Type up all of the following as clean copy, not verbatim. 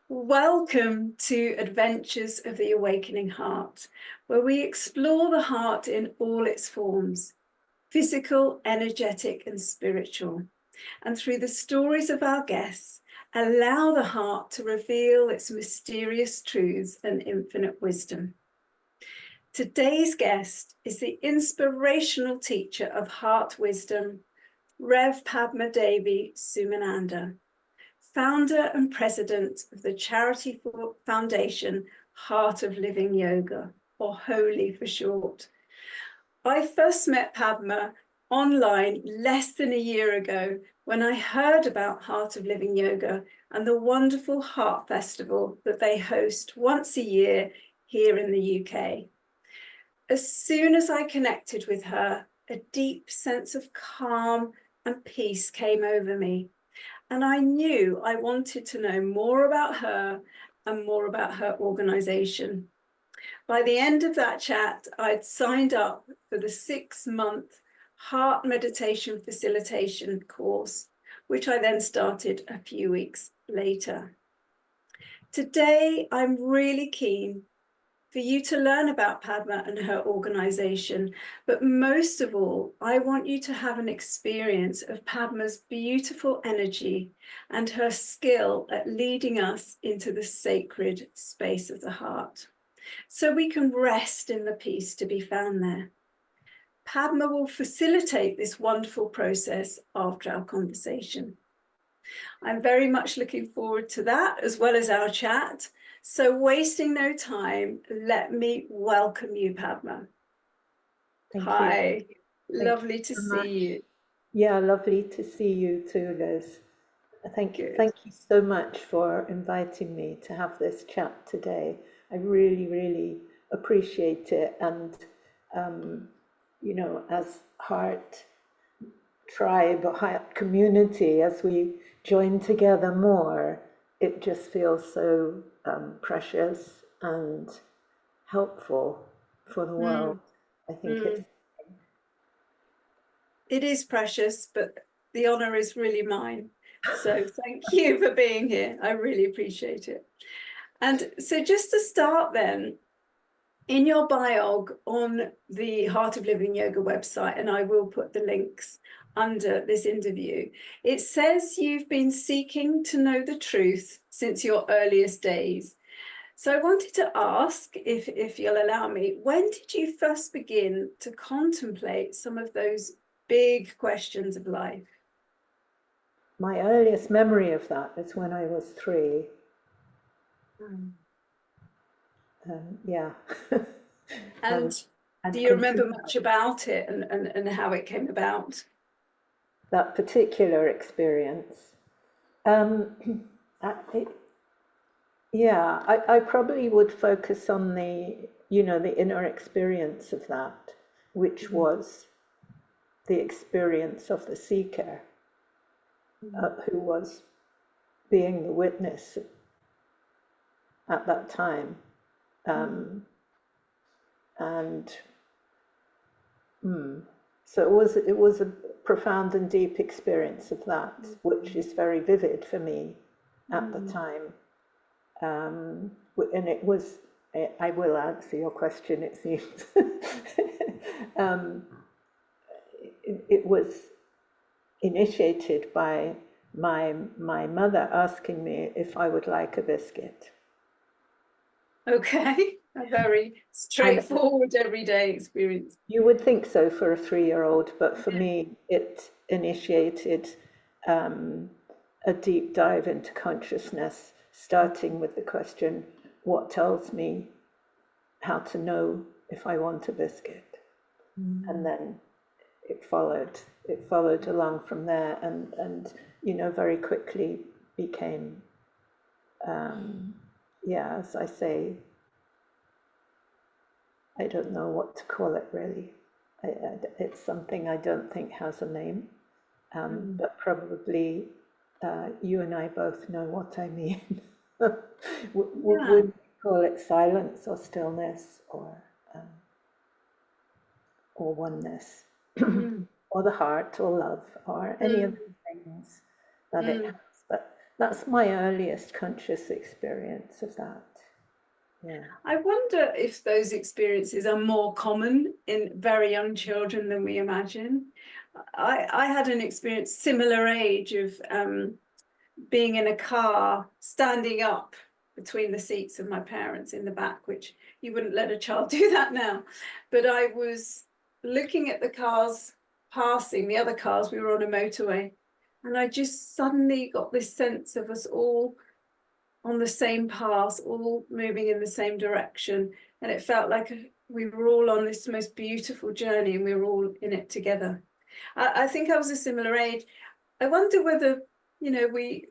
Welcome to Adventures of the Awakening Heart, where we explore the heart in all its forms, physical, energetic, and spiritual. And through the stories of our guests, allow the heart to reveal its mysterious truths and infinite wisdom. Today's guest is the inspirational teacher of heart wisdom, Rev Padma Devi Sumananda, founder and president of the charity foundation Heart of Living Yoga, or HOLY for short. I first met Padma online less than a year ago when I heard about Heart of Living Yoga and the wonderful Heart Festival that they host once a year here in the UK. As soon as I connected with her, a deep sense of calm and peace came over me. And I knew I wanted to know more about her and more about her organization. By the end of that chat, I'd signed up for the 6-month heart meditation facilitation course, which I then started a few weeks later. Today, I'm really keen for you to learn about Padma and her organization. But most of all, I want you to have an experience of Padma's beautiful energy and her skill at leading us into the sacred space of the heart, so we can rest in the peace to be found there. Padma will facilitate this wonderful process after our conversation. I'm very much looking forward to that, as well as our chat. So wasting no time, let me welcome you, Padma. Hi, lovely to see you. Yeah, lovely to see you too, Liz. Thank you so much for inviting me to have this chat today. I really, really appreciate it. And, as Heart Tribe, Heart Community, as we join together more, it just feels so precious and helpful for the world. I think it is precious, but the honor is really mine. So thank you for being here. I really appreciate it. And so just to start then, in your bio on the Heart of Living Yoga website, and I will put the links under this interview, it says you've been seeking to know the truth since your earliest days. So I wanted to ask, if you'll allow me, when did you first begin to contemplate some of those big questions of life? My earliest memory of that is when I was 3. Yeah. And do you remember much about it and how it came about? That particular experience? I probably would focus on the inner experience of that, which was the experience of the seeker, who was being the witness at that time. So it was a profound and deep experience of that, which is very vivid for me at the time. And it was, I will answer your question, it seems. It was initiated by my mother asking me if I would like a biscuit. Okay, a very straightforward everyday experience. You would think so for a 3-year-old, but for me, it initiated a deep dive into consciousness, starting with the question, what tells me how to know if I want a biscuit? And then it followed along from there, and very quickly became, as I say, I don't know what to call it really. It's something I don't think has a name, but probably you and I both know what I mean. Would we call it silence or stillness or oneness, or the heart or love or any of the things that it has? But That's my earliest conscious experience of that. Yeah. I wonder if those experiences are more common in very young children than we imagine. I had an experience similar age of being in a car, standing up between the seats of my parents in the back, which you wouldn't let a child do that now. But I was looking at the cars passing, the other cars, we were on a motorway, and I just suddenly got this sense of us all on the same path, all moving in the same direction. And it felt like we were all on this most beautiful journey and we were all in it together. I think I was a similar age. I wonder whether, we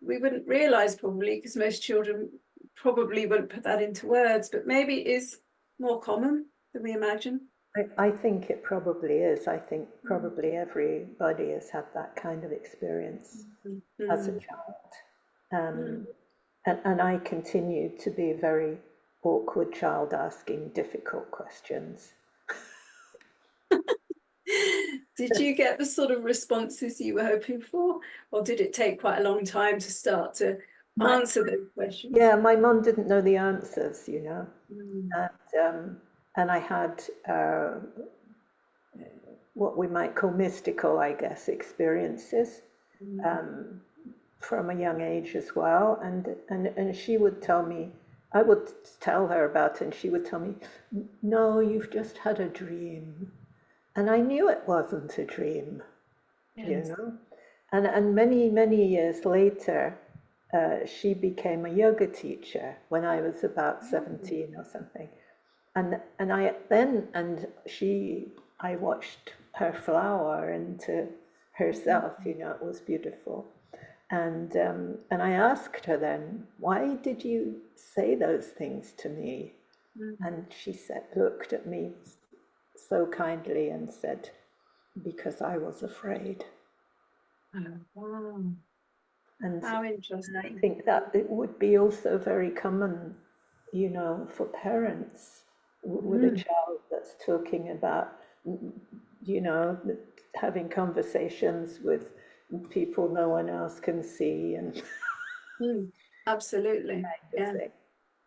wouldn't realize, probably, because most children probably wouldn't put that into words, but maybe it is more common than we imagine. I think it probably is. I think probably everybody has had that kind of experience as a child. And I continue to be a very awkward child asking difficult questions. Did you get the sort of responses you were hoping for, or did it take quite a long time to start to answer those questions? Yeah, my mum didn't know the answers, Mm. and I had what we might call mystical, I guess, experiences from a young age as well. And she would tell me, I would tell her about it, and she would tell me, no, you've just had a dream. And I knew it wasn't a dream, Yes. And many years later, she became a yoga teacher when I was about 17 or something. And I watched her flower into herself, it was beautiful. And I asked her then, why did you say those things to me? And she looked at me so kindly and said, because I was afraid. Oh, wow. And How I interesting. think that it would be also very common, for parents with a child that's talking about, you know, having conversations with people no one else can see and Absolutely. Yeah. thing.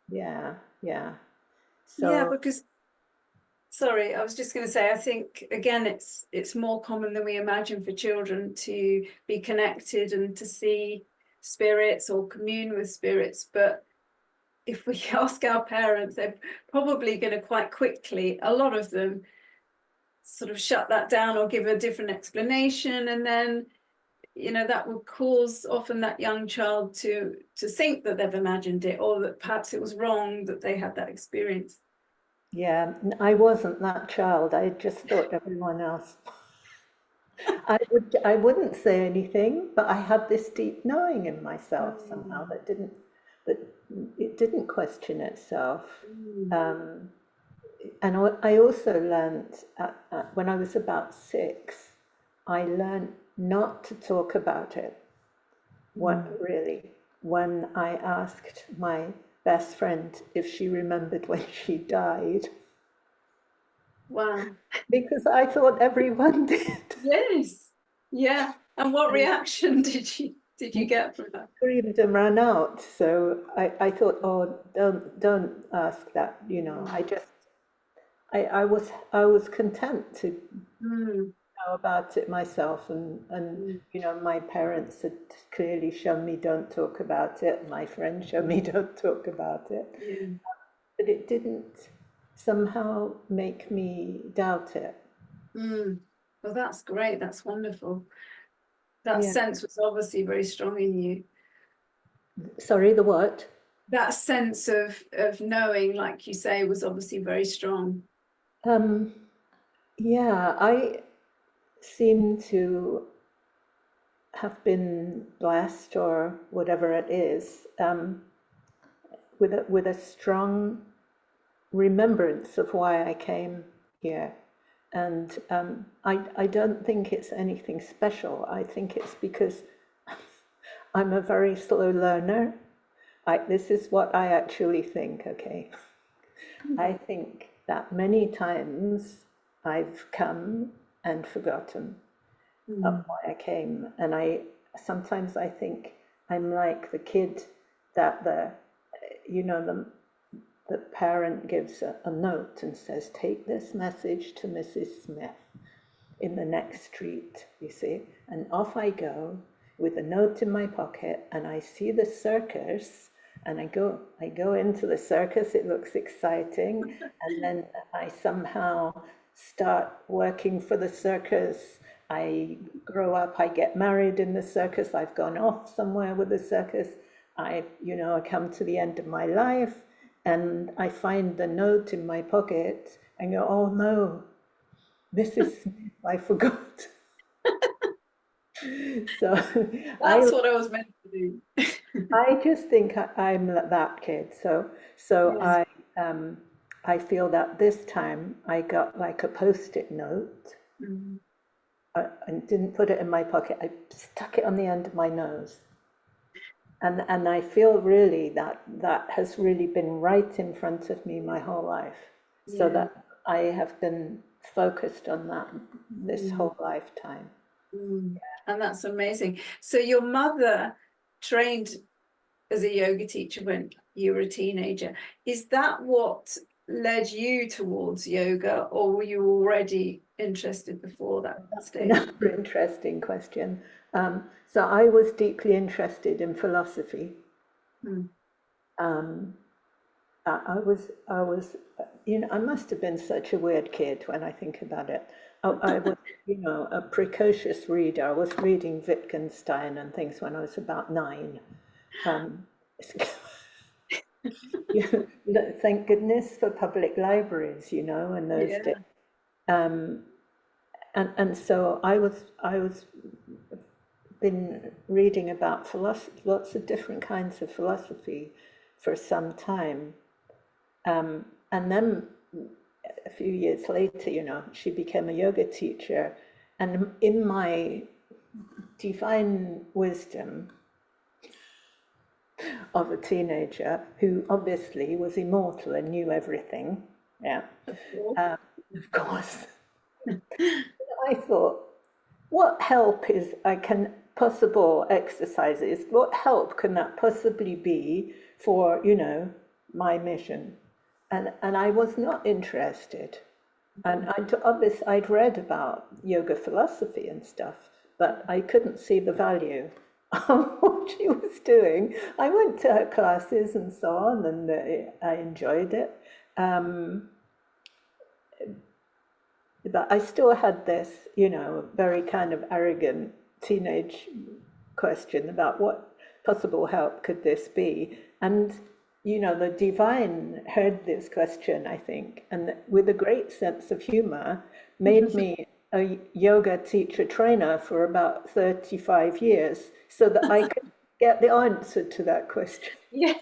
Yeah, yeah. Yeah, So because sorry, I was just going to say, I think again, it's more common than we imagine for children to be connected and to see spirits or commune with spirits. But if we ask our parents, they're probably going to quite quickly, a lot of them, sort of shut that down or give a different explanation, and then that would cause often that young child to think that they've imagined it, or that perhaps it was wrong that they had that experience. yeah, I wasn't that child. I just thought everyone else. I wouldn't say anything, but I had this deep knowing in myself somehow that it didn't question itself. Um, and I also learned when I was about 6, I learned not to talk about it. What really? When I asked my best friend if she remembered when she died, Wow. because I thought everyone did. Yes. Yeah. And what reaction did you get from that? Screamed and ran out. So I thought, oh, don't ask that. I was content to Mm, know about it myself, and mm, my parents had clearly shown me don't talk about it. My friends showed me don't talk about it, yeah. but it didn't somehow make me doubt it. Well, that's great. That's wonderful. That Yeah. sense was obviously very strong in you. Sorry, the what? That sense of knowing, like you say, was obviously very strong. Um, yeah, I seem to have been blessed, or whatever it is, with a strong remembrance of why I came here. And I don't think it's anything special. I think it's because I'm a very slow learner. This is what I actually think, okay? I think that many times I've come and forgotten Mm, of why I came. And sometimes I think I'm like the kid that the parent gives a note and says, take this message to Mrs. Smith in the next street, you see. And off I go with a note in my pocket, and I see the circus, and I go into the circus. It looks exciting, and then I somehow start working for the circus. I grow up, I get married in the circus, I've gone off somewhere with the circus. I come to the end of my life, and I find the note in my pocket and go, oh no, Mrs. Smith, I forgot. So That's what I was meant to do. I just think I'm that kid. So Yes. I feel that this time I got like a post-it note Mm. and didn't put it in my pocket. I stuck it on the end of my nose. And I feel really that has really been right in front of me my whole life. So Yeah. that I have been focused on that this Mm. whole lifetime. Mm. And that's amazing. So your mother trained as a yoga teacher when you were a teenager. Is that what led you towards yoga, or were you already interested before that That's stage? another interesting question. So I was deeply interested in philosophy. Mm. Um, I was, I must have been such a weird kid when I think about it. I was, a precocious reader. I was reading Wittgenstein and things when I was about 9. Um, thank goodness for public libraries, in those Yeah. days. Um, and so I was been reading about philosophy, lots of different kinds of philosophy for some time. And then a few years later, she became a yoga teacher. And in my divine wisdom of a teenager who obviously was immortal and knew everything, yeah, of course, I thought, what help is I can possible exercises? What help can that possibly be for, my mission? And I was not interested. And I'd read about yoga philosophy and stuff, but I couldn't see the value of what she was doing. I went to her classes and so on, and I enjoyed it. Um, but I still had this, very kind of arrogant teenage question about what possible help could this be. And, the divine heard this question, I think, and with a great sense of humor, made me a yoga teacher trainer for about 35 years so that I could get the answer to that question. Yeah.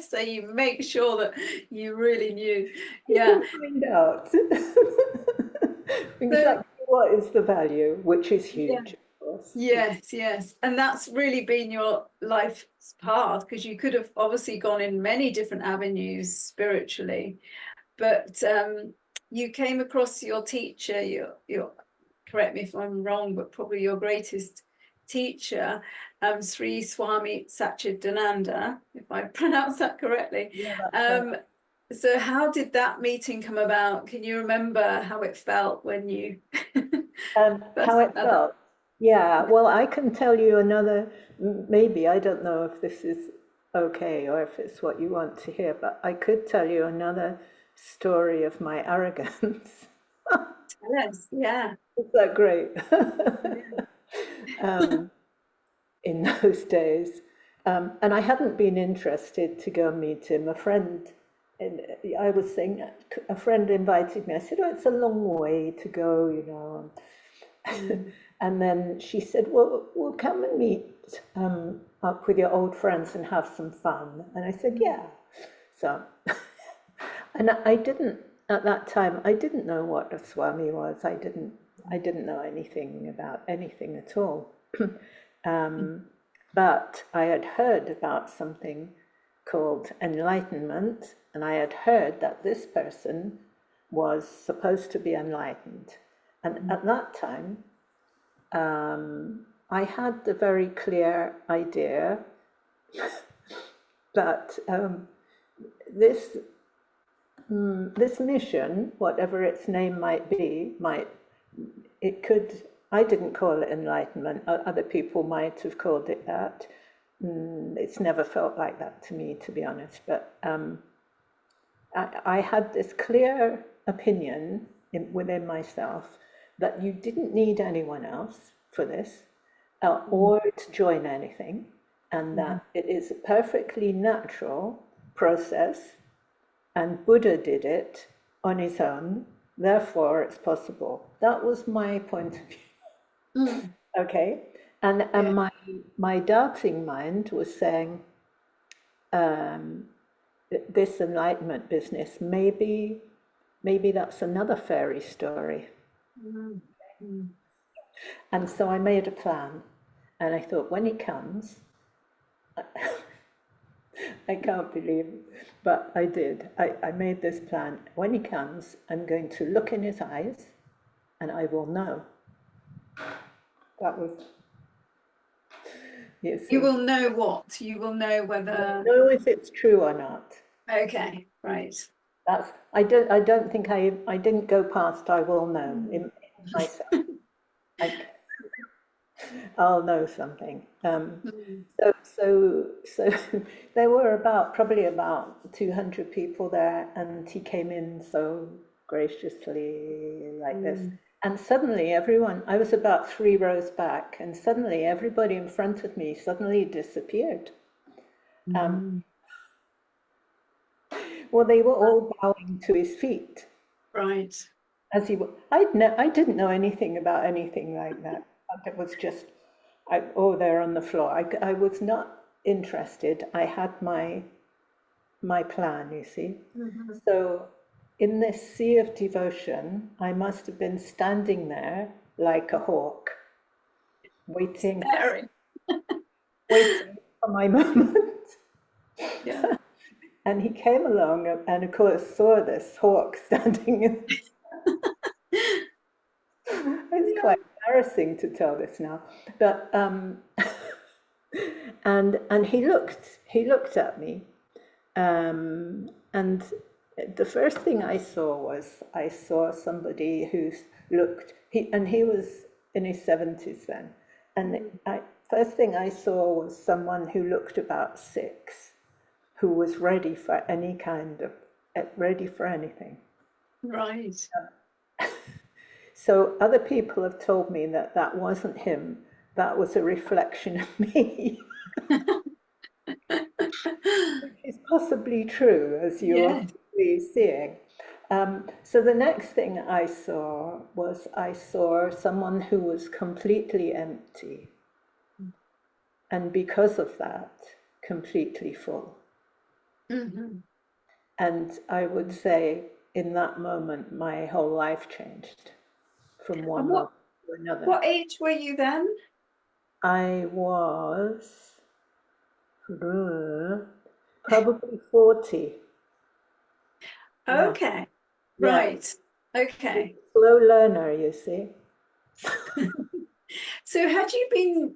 So you make sure that you really knew. You Yeah. can find out So exactly what is the value, which is yeah. huge, of course. Yes, yes. And that's really been your life's path, because you could have obviously gone in many different avenues spiritually, but you came across your teacher, your correct me if I'm wrong, but probably your greatest teacher, Sri Swami Satchidananda, if I pronounce that correctly. Yeah, that's right. So how did that meeting come about? Can you remember how it felt when you How first it had that? felt. Yeah, well, I can tell you another, maybe, I don't know if this is okay or if it's what you want to hear, but I could tell you another story of my arrogance. Yes, yeah. Is that great? Yeah. In those days. And I hadn't been interested to go meet him. And I was saying, a friend invited me. I said, oh, it's a long way to go. Mm. And then she said, well, we'll come and meet up with your old friends and have some fun. And I said, yeah. So, and I didn't, at that time, I didn't know what a Swami was. I didn't know anything about anything at all. But I had heard about something called enlightenment, and I had heard that this person was supposed to be enlightened. And at that time, I had the very clear idea But this this mission, whatever its name might be, it could. I didn't call it enlightenment. Other people might have called it that. It's never felt like that to me, to be honest. But I had this clear opinion within myself that you didn't need anyone else for this or to join anything, and that it is a perfectly natural process, and Buddha did it on his own, therefore it's possible. That was my point of view. Okay, and my doubting mind was saying, this enlightenment business, maybe that's another fairy story. And so I made a plan, and I thought, when he comes, I can't believe it, but I did. I made this plan. When he comes, I'm going to look in his eyes, and I will know. That was, you see. You will know what? You will know whether. Know if it's true or not. Okay, right. That's. I don't think I didn't go past. I will know in myself. I'll know something. So there were probably about 200 people there, and he came in so graciously like this. And suddenly I was about 3 rows back, and suddenly everybody in front of me suddenly disappeared. Well, they were all bowing to his feet. Right. As he, I didn't know anything about anything like that. It was just, they're on the floor. I was not interested. I had my plan, you see. So in this sea of devotion, I must have been standing there like a hawk, waiting for my moment. Yeah. And he came along and of course saw this hawk standing in. It's quite embarrassing to tell this now, but and he looked at me, and the first thing I saw somebody he was in his 70s then, and first thing I saw was someone who looked about 6, who was ready for ready for anything. Right. So other people have told me that that wasn't him, that was a reflection of me. Which is possibly true, as you're seeing. So the next thing I saw someone who was completely empty, and because of that, completely full. And I would say in that moment, my whole life changed from one moment to another. What age were you then? I was probably 40. Okay, Yeah. right. Okay. Slow learner, you see. So had you been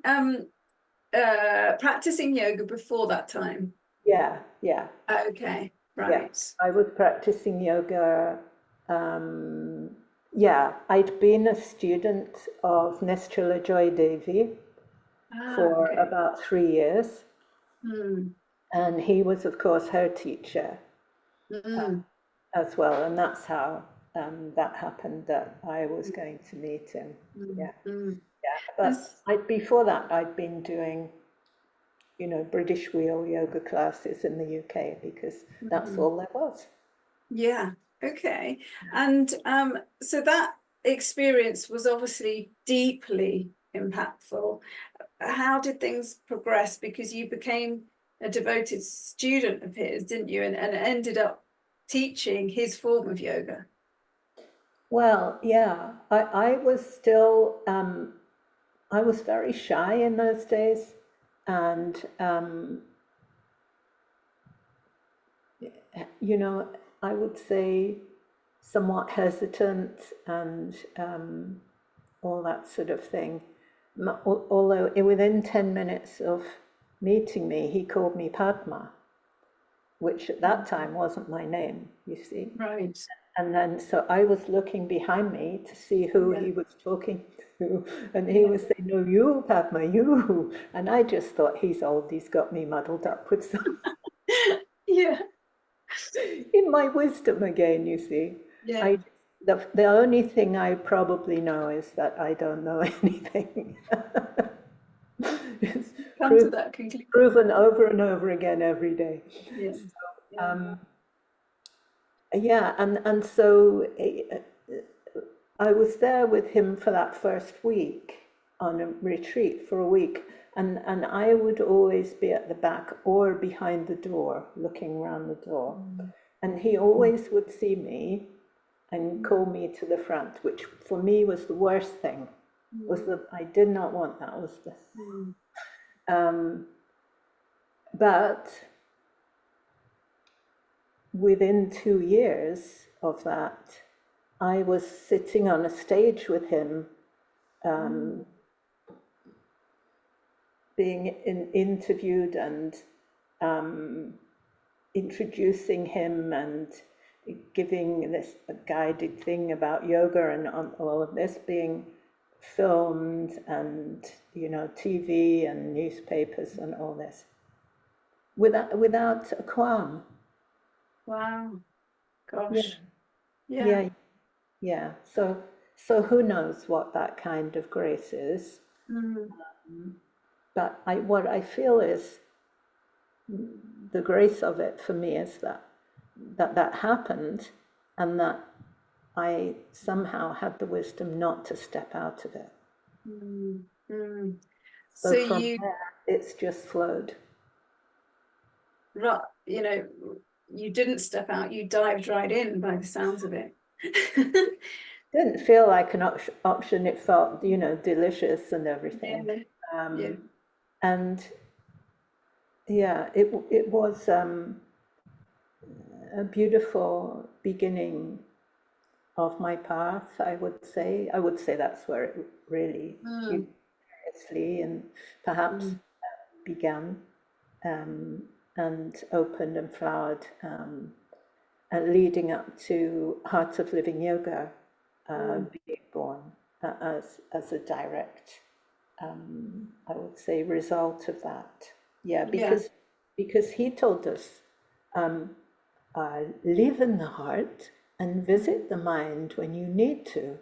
practicing yoga before that time? Yeah. Okay, right. Yeah. I was practicing yoga. I'd been a student of Padma Devi for about 3 years. And he was, of course, her teacher as well. And that's how that happened, that I was going to meet him. But before that, I'd been doing, British wheel yoga classes in the UK, because that's all there was. Yeah, okay. And so that experience was obviously deeply impactful. How did things progress? Because you became a devoted student of his, didn't you? And ended up teaching his form of yoga. Well, yeah, I was still, I was very shy in those days, and, I would say somewhat hesitant, and all that sort of thing. Although within 10 minutes of meeting me, he called me Padma, which at that time wasn't my name, you see. Right. And then, so I was looking behind me to see who Yeah. he was talking to, and he Yeah. was saying, "No, you, Padma, you." And I just thought, he's old, he's got me muddled up with some, Yeah. in my wisdom again, you see. Yeah. I, the only thing I probably know is that I don't know anything. It's Come to that conclusion. proven over and over again every day. Yeah. Yeah. Yeah, and so I was there with him for that first week on a retreat for a week, and I would always be at the back or behind the door, looking around the door. And he always would see me and call me to the front, which for me was the worst thing. Was that I did not want that. Was the but within 2 years of that, I was sitting on a stage with him, being interviewed and introducing him and giving this a guided thing about yoga, and all of this being filmed, and TV and newspapers and all this, without a qualm. Wow. Yeah, Gosh. Yeah. yeah, yeah. So who knows what that kind of grace is? But what I feel is the grace of it for me is that happened, and that I somehow had the wisdom not to step out of it. So So from you, there, it's just flowed. you know, you didn't step out, you dived right in by the sounds of it. Didn't feel like an option. It felt, delicious and everything. Yeah. Yeah. And yeah, it was a beautiful beginning of my path, I would say. I would say that's where it really seriously and perhaps began, and opened and flowered, and leading up to Heart of Living Yoga being born as a direct, I would say, result of that. Yeah, Yeah. because he told us, live in the heart and visit the mind when you need to.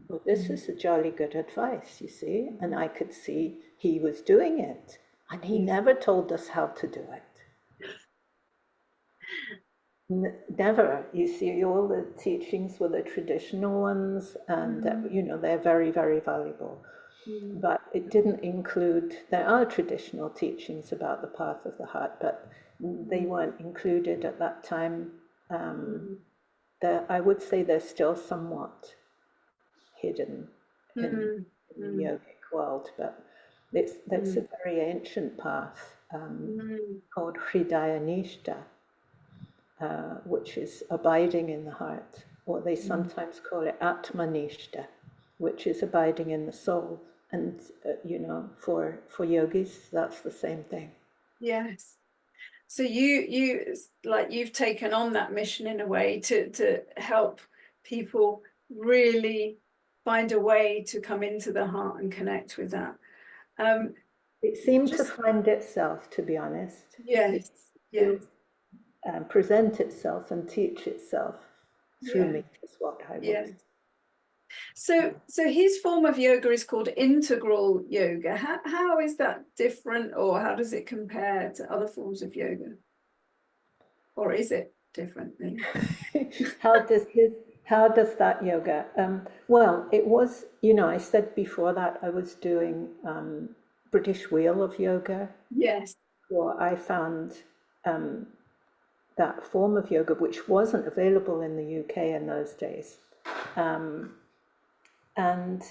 Well, this is a jolly good advice, you see, and I could see he was doing it, and he never told us how to do it. Never. You see, all the teachings were the traditional ones, and they're very, very valuable. But it didn't include, there are traditional teachings about the path of the heart, but they weren't included at that time. I would say they're still somewhat hidden in the yogic world, but that's a very ancient path, called Hridaya Nishta, which is abiding in the heart, or they sometimes call it Atmanishta, which is abiding in the soul. And for yogis, that's the same thing. Yes. So you've taken on that mission in a way to help people really find a way to come into the heart and connect with that. It seemed to find itself, to be honest. Yes. Yes. Present itself and teach itself through me, is what I would say. So his form of yoga is called integral yoga. How is that different, or how does it compare to other forms of yoga? Or is it different, really? How does that yoga? Well, it was, I said before that I was doing British Wheel of Yoga. Yes. Well, I found that form of yoga, which wasn't available in the UK in those days. And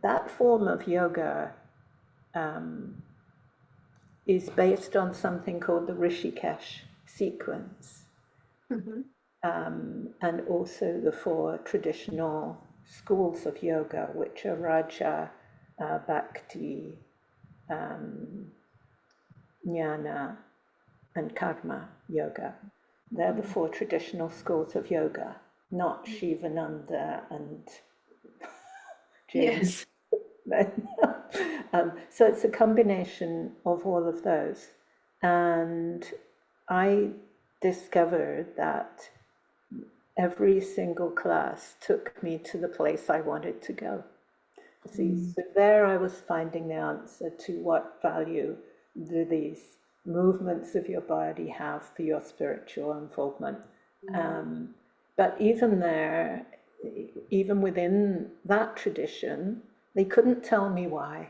that form of yoga is based on something called the Rishikesh sequence, and also the 4 traditional schools of yoga, which are Raja, Bhakti, Jnana, and Karma yoga. They're the four traditional schools of yoga, not Shivananda and James. Yes. So it's a combination of all of those. And I discovered that every single class took me to the place I wanted to go. See, so there I was finding the answer to what value do these movements of your body have for your spiritual unfoldment. But even there, even within that tradition, they couldn't tell me why.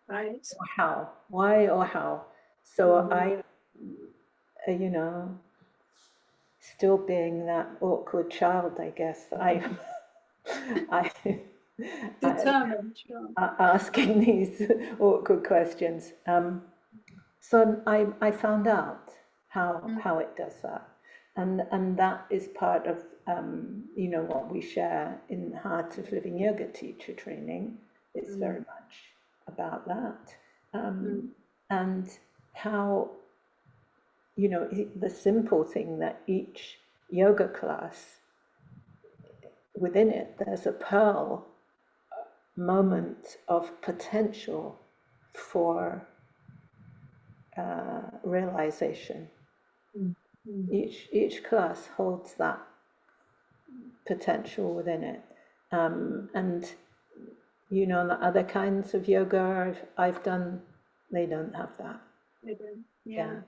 Right. Or how. Why or how. So I, you know, still being that awkward child, I guess, I Determined, sure. asking these awkward questions. So I found out how it does that, and that is part of what we share in Heart of Living Yoga teacher training. It's very much about that, and how the simple thing that each yoga class within it there's a pearl moment of potential for realization. Each class holds that potential within it, and the other kinds of yoga I've done, they don't have that. Yeah.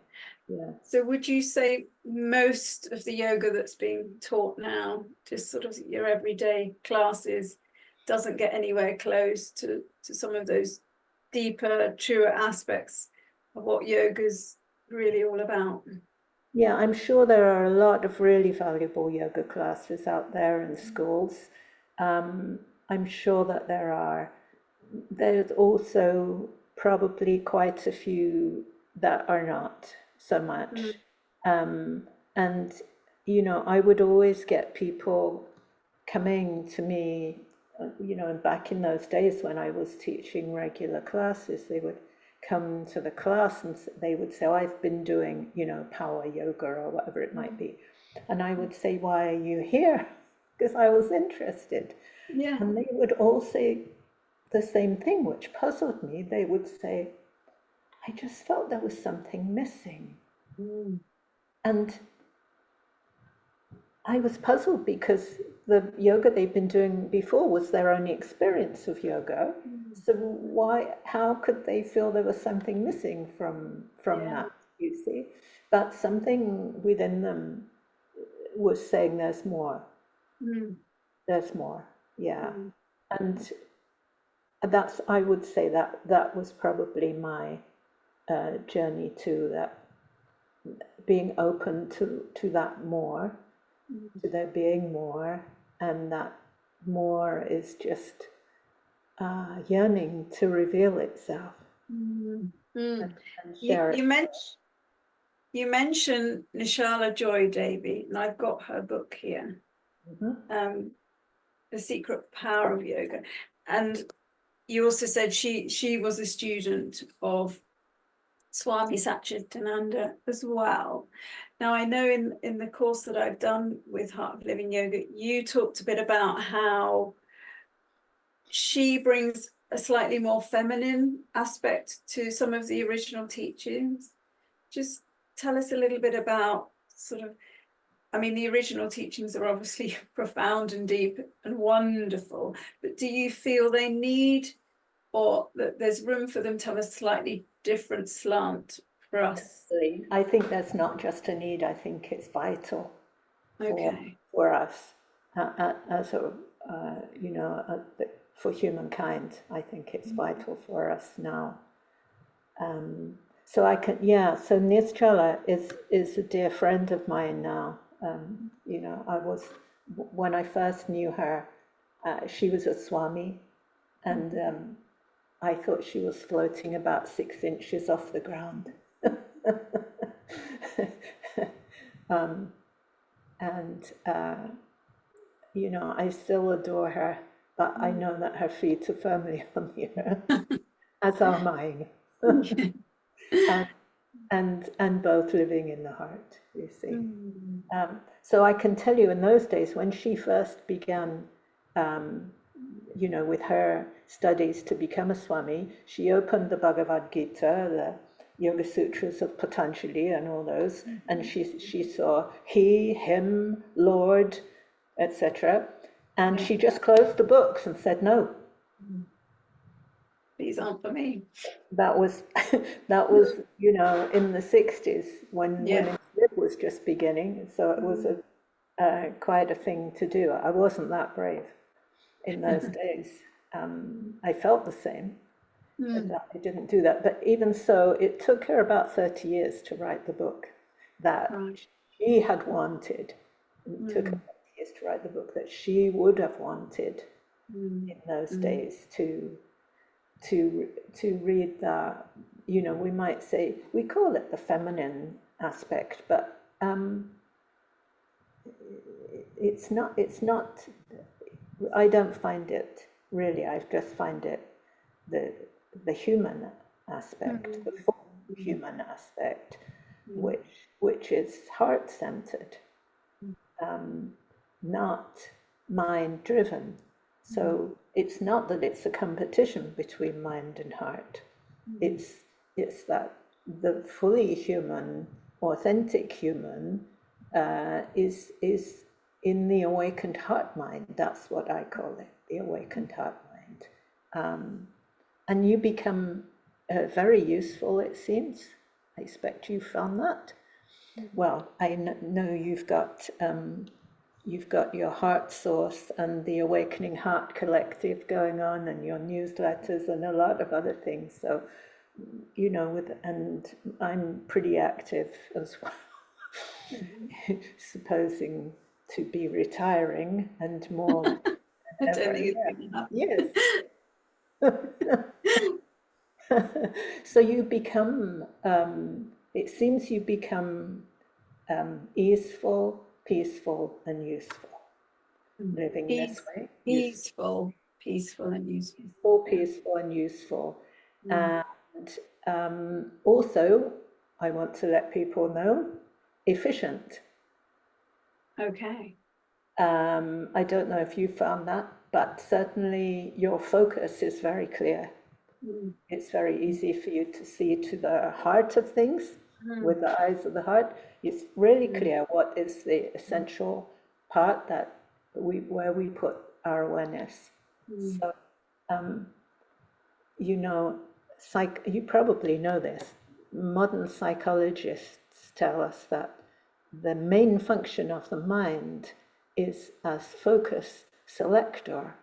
Yeah. So would you say most of the yoga that's being taught now, just sort of your everyday classes, doesn't get anywhere close to some of those deeper, truer aspects of what yoga's really all about? Yeah, I'm sure there are a lot of really valuable yoga classes out there in schools. I'm sure that there are. There's also probably quite a few that are not so much. And, I would always get people coming to me, back in those days when I was teaching regular classes, they would come to the class and they would say, oh, I've been doing, power yoga or whatever it might be. And I would say, why are you here? Because I was interested. Yeah. And they would all say the same thing, which puzzled me. They would say, I just felt there was something missing. And I was puzzled because the yoga they'd been doing before was their only experience of yoga. So how could they feel there was something missing from that, you see? But something within them was saying there's more. There's more, yeah. And I would say that was probably my journey to that, being open to that more, to there being more, and that more is just yearning to reveal itself and share it. You mentioned Nishala Joy Devi, and I've got her book here, The Secret Power of Yoga. And you also said she was a student of Swami Satchitananda as well. Now, I know in the course that I've done with Heart of Living Yoga, you talked a bit about how she brings a slightly more feminine aspect to some of the original teachings. Just tell us a little bit about the original teachings are obviously profound and deep and wonderful, but do you feel they need, or that there's room for them to have a slightly different slant for us? I think that's not just a need, I think it's vital for us as for humankind. I think it's vital for us now. So Nischala is a dear friend of mine now. When I first knew her, she was a Swami, and I thought she was floating about 6 inches off the ground. I still adore her, but I know that her feet are firmly on the earth. as are mine. And both living in the heart, you see. So I can tell you in those days when she first began, with her studies to become a Swami, she opened the Bhagavad Gita, the Yoga Sutras of Patanjali and all those, and she saw he, him, Lord, etc. And she just closed the books and said, no. These aren't for me. That was in the 60s when women's lib was just beginning, so it was quite a thing to do. I wasn't that brave in those days. I felt the same, that I didn't do that. But even so, it took her about 30 years to write the book that she had wanted. It took her 30 years to write the book that she would have wanted in those days to read that. We might say, we call it the feminine aspect, but it's not, I don't find it really, I just find it the human aspect, the full human aspect, which is heart-centered, not mind-driven. So it's not that it's a competition between mind and heart. It's that the fully human, authentic human is in the awakened heart mind. That's what I call it, the awakened heart mind. And you become very useful, it seems. I expect you found that. Well, I know you've got your Heart Source and the Awakening Heart Collective going on, and your newsletters and a lot of other things. So, and I'm pretty active as well, supposing to be retiring and more. I don't think it's big enough. Yes. So you become, it seems you become easeful, peaceful, and useful, living this way. Peaceful and useful. Peaceful and useful. And also, I want to let people know, efficient. Okay. I don't know if you found that, but certainly your focus is very clear. It's very easy for you to see to the heart of things with the eyes of the heart. It's really clear what is the essential part where we put our awareness. So, you probably know this. Modern psychologists tell us that the main function of the mind is as focus selector.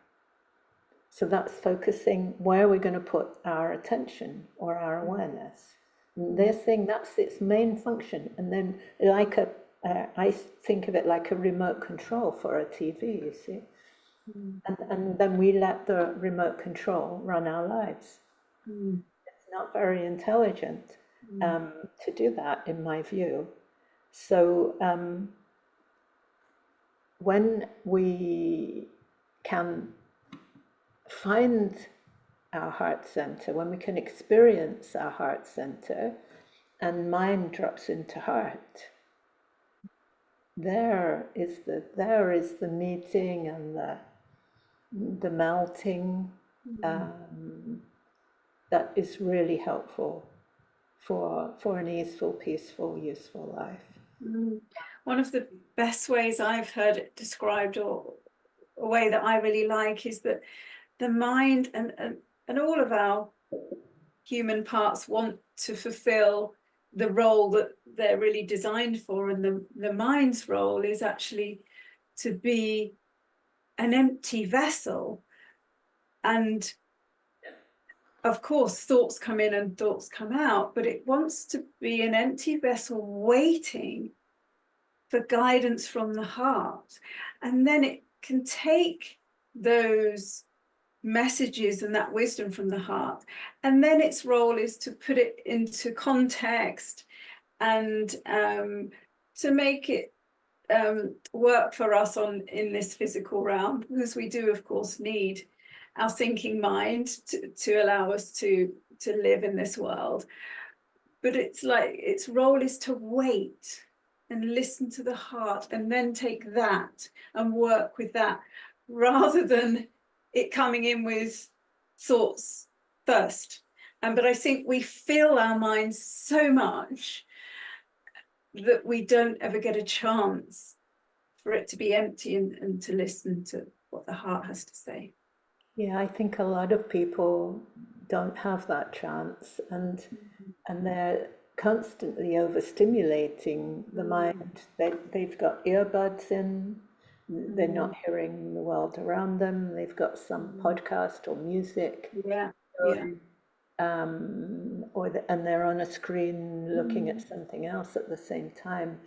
So that's focusing where we're going to put our attention or our awareness. And they're saying that's its main function. And then I think of it like a remote control for a TV, you see. And then we let the remote control run our lives. It's not very intelligent to do that, in my view. So when we can find our heart center, when we can experience our heart center and mind drops into heart, there is the meeting and the melting that is really helpful for an easeful, peaceful, useful life. One of the best ways I've heard it described, or a way that I really like, is that the mind and all of our human parts want to fulfill the role that they're really designed for, and the mind's role is actually to be an empty vessel. And of course thoughts come in and thoughts come out, but it wants to be an empty vessel waiting for guidance from the heart, and then it can take those messages and that wisdom from the heart, and then its role is to put it into context and to make it work for us in this physical realm, because we do of course need our thinking mind to allow us to to live in this world. But it's like its role is to wait and listen to the heart and then take that and work with that, rather than it coming in with thoughts first. But I think we fill our minds so much that we don't ever get a chance for it to be empty and to listen to what the heart has to say. Yeah, I think a lot of people don't have that chance, and they're constantly overstimulating the mind. They've got earbuds in, they're not hearing the world around them. They've got some podcast or music, Yeah. and they're on a screen looking at something else at the same time.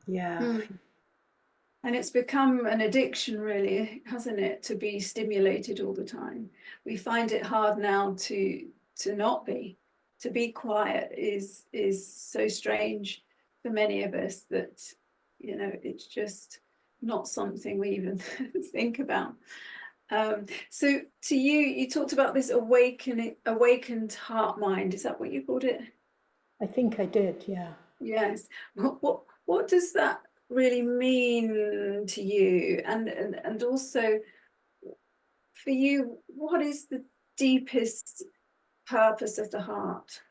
Yeah. And it's become an addiction, really, hasn't it, to be stimulated all the time. We find it hard now to not be. To be quiet is so strange for many of us that, you know, it's just not something we even think about. So to you, you talked about this awakened heart mind. Is that what you called it? I think I did, yeah. Yes. What does that really mean to you? And also for you, what is the deepest purpose of the heart?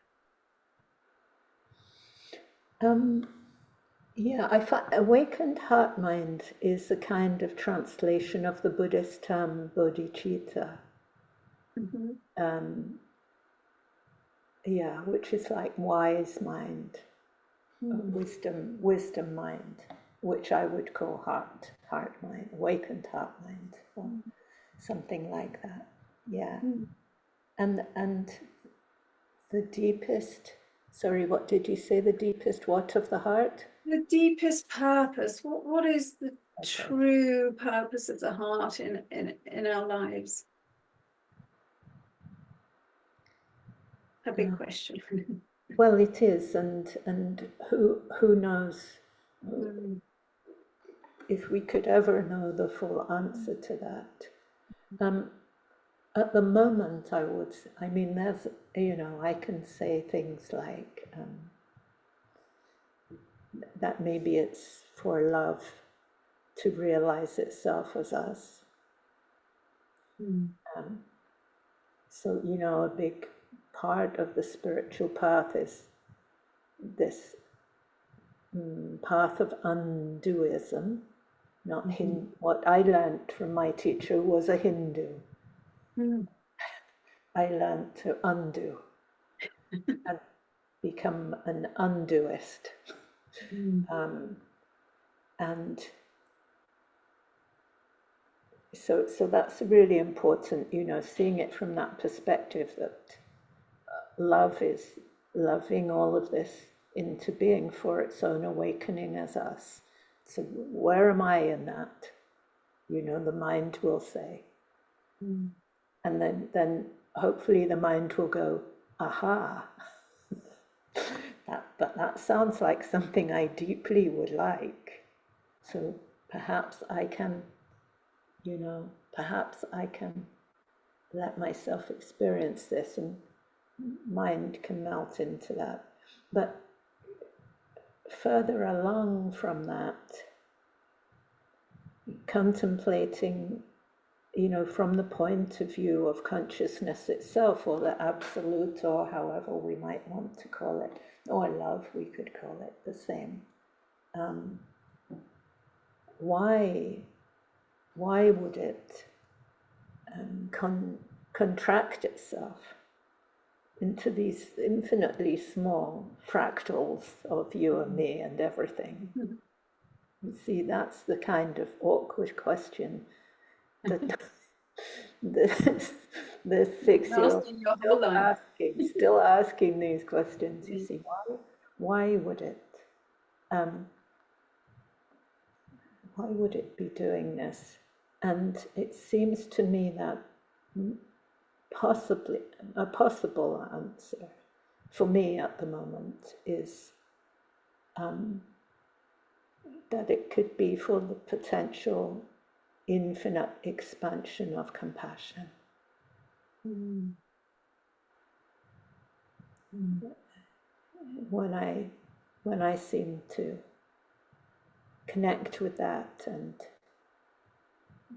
Yeah, I find awakened heart mind is a kind of translation of the Buddhist term bodhicitta. Yeah, which is like wise mind, wisdom mind, which I would call heart mind, awakened heart mind, or something like that. Yeah, and the deepest. Sorry, what did you say? The deepest what of the heart? The deepest purpose. What is the true purpose of the heart in our lives? A big question. Well, it is, and who knows if we could ever know the full answer to that. At the moment, I mean, there's, I can say things like that maybe it's for love to realize itself as us. So, a big part of the spiritual path is this path of undoism, not what I learnt from my teacher was a Hindu. I learned to undo and become an undoist. And so that's really important, seeing it from that perspective, that love is loving all of this into being for its own awakening as us. So where am I in that? The mind will say. And then hopefully the mind will go, aha, but that sounds like something I deeply would like. So perhaps I can, let myself experience this, and mind can melt into that. But further along from that, contemplating, from the point of view of consciousness itself, or the absolute, or however we might want to call it, or love, we could call it the same. Why would it contract itself into these infinitely small fractals of you and me and everything? You see, that's the kind of awkward question that the 6-year-old still asking these questions. You see, why would it be doing this? And it seems to me that possibly a possible answer for me at the moment is that it could be for the potential infinite expansion of compassion. Mm. Mm. When I seem to connect with that and,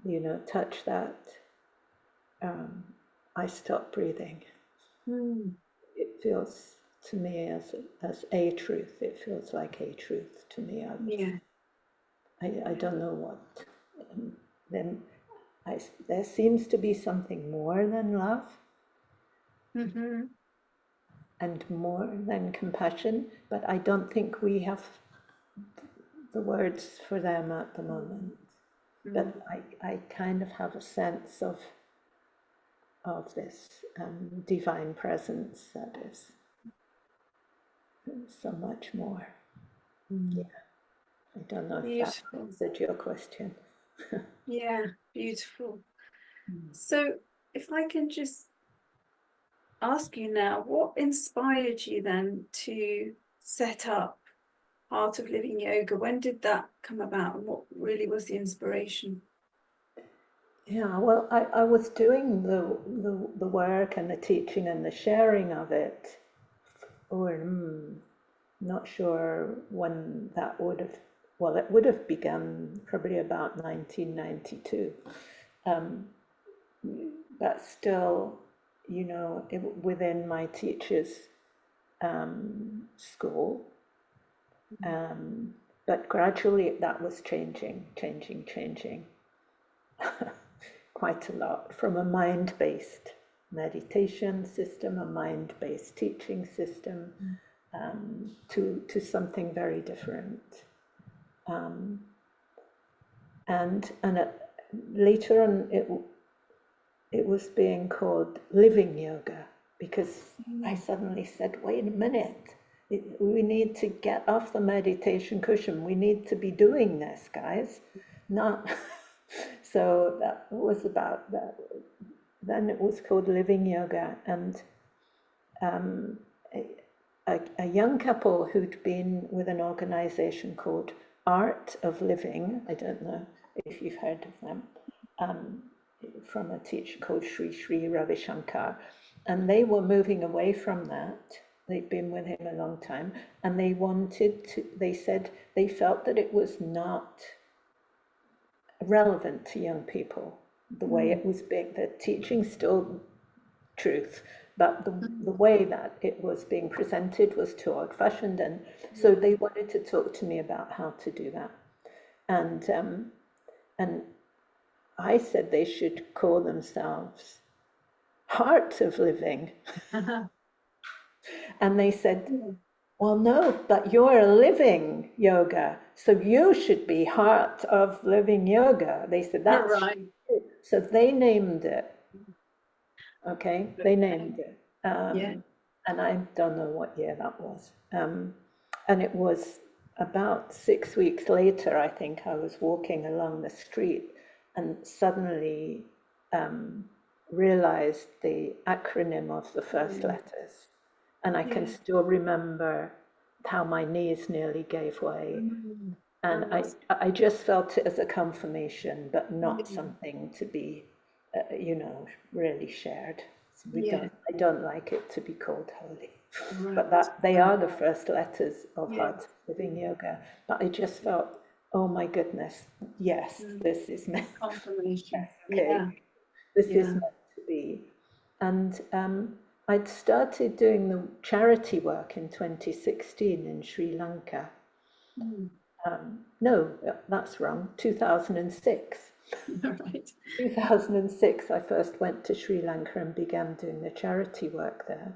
you know, touch that, I stop breathing. Mm. It feels to me as a truth. It feels like a truth to me. Yeah. I don't know what. Then there seems to be something more than love Mm-hmm. and more than compassion, but I don't think we have the words for them at the moment. But I kind of have a sense of this divine presence that is so much more. Mm. Yeah, I don't know if that Beautiful. answered your question. Yeah, beautiful. So if I can just ask you now, what inspired you then to set up Art of Living Yoga? When did that come about, and what really was the inspiration? Yeah, well, I was doing the work and the teaching and the sharing of it, or not sure when that would have, well, it would have begun probably about 1992. But still, you know, within my teacher's school. But gradually that was changing quite a lot from a mind-based meditation system, a mind-based teaching system, to something very different. And later on, it was being called living yoga because I suddenly said, wait a minute, we need to get off the meditation cushion. We need to be doing this, guys. Not so that was about that. Then it was called living yoga, and a young couple who'd been with an organization called Art of Living. I don't know if you've heard of them. From a teacher called Sri Ravi Shankar, and they were moving away from that. They'd been with him a long time, and they wanted to. They said they felt that it was not relevant to young people the way it was being. The teaching still truth, but the way that it was being presented was too old-fashioned, and so they wanted to talk to me about how to do that, and I said they should call themselves Heart of Living. And they said, well, no, but you're a living yoga, so you should be Heart of Living Yoga. They said, that's Right. so they named it. Okay, they named it. Yeah. And I don't know what year that was. And it was about 6 weeks later, I think I was walking along the street and suddenly realized the acronym of the first letters. And I can still remember how my knees nearly gave way. And I just felt it as a confirmation, but not something to be, you know, really shared. Yeah. I don't like it to be called holy, Right. but that they are the first letters of Yeah. Heart Living Yoga. But I just felt, oh my goodness, yes, this is meant. Confirmation. Okay, Yeah. this is Yeah. meant to be. And I'd started doing the charity work in 2016 in Sri Lanka. No, that's wrong, 2006. Right. 2006, I first went to Sri Lanka and began doing the charity work there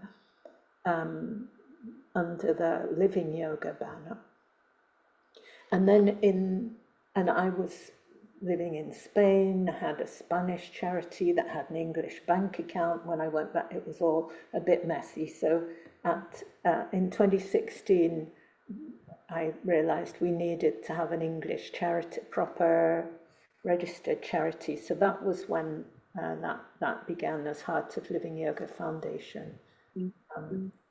under the Living Yoga banner. And and I was living in Spain, had a Spanish charity that had an English bank account. When I went back, it was all a bit messy. So in 2016, I realised we needed to have an English charity, proper registered charity. So that was when that began as Heart of Living Yoga Foundation.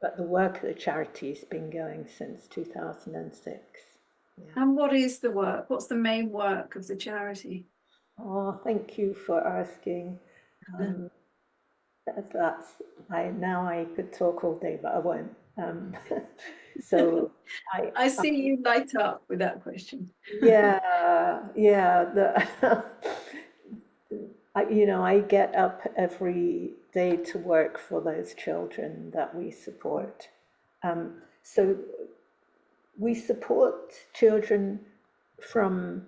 But the work of the charity has been going since 2006. Yeah. And what is the work? What's the main work of the charity? Oh, thank you for asking. now I could talk all day, but I won't. So I see you light up with that question. yeah. I get up every day to work for those children that we support. So we support children from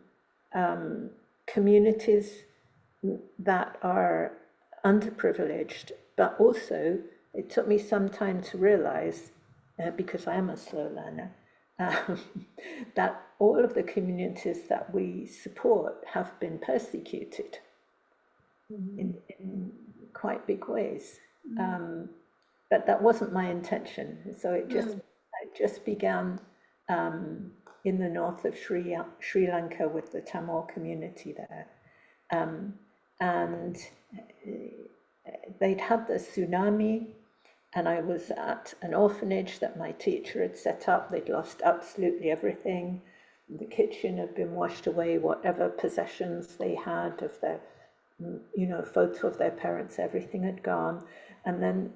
communities that are underprivileged, but also it took me some time to realize, because I am a slow learner, um, that all of the communities that we support have been persecuted in quite big ways. But that wasn't my intention. So it just began in the north of Sri Lanka with the Tamil community there. And they'd had the tsunami, and I was at an orphanage that my teacher had set up. They'd lost absolutely everything. The kitchen had been washed away, whatever possessions they had of their, photo of their parents, everything had gone. And then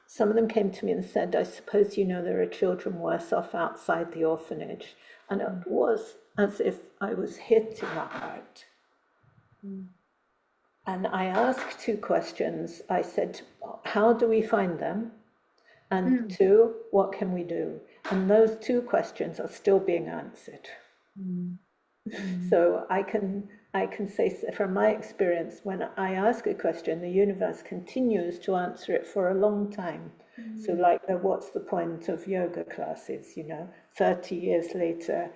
some of them came to me and said, I suppose you know there are children worse off outside the orphanage. And it was as if I was hit in the heart. And I asked two questions. I said, how do we find them? And two, what can we do? And those two questions are still being answered. So I can say from my experience, when I ask a question, the universe continues to answer it for a long time. So like what's the point of yoga classes, 30 years later,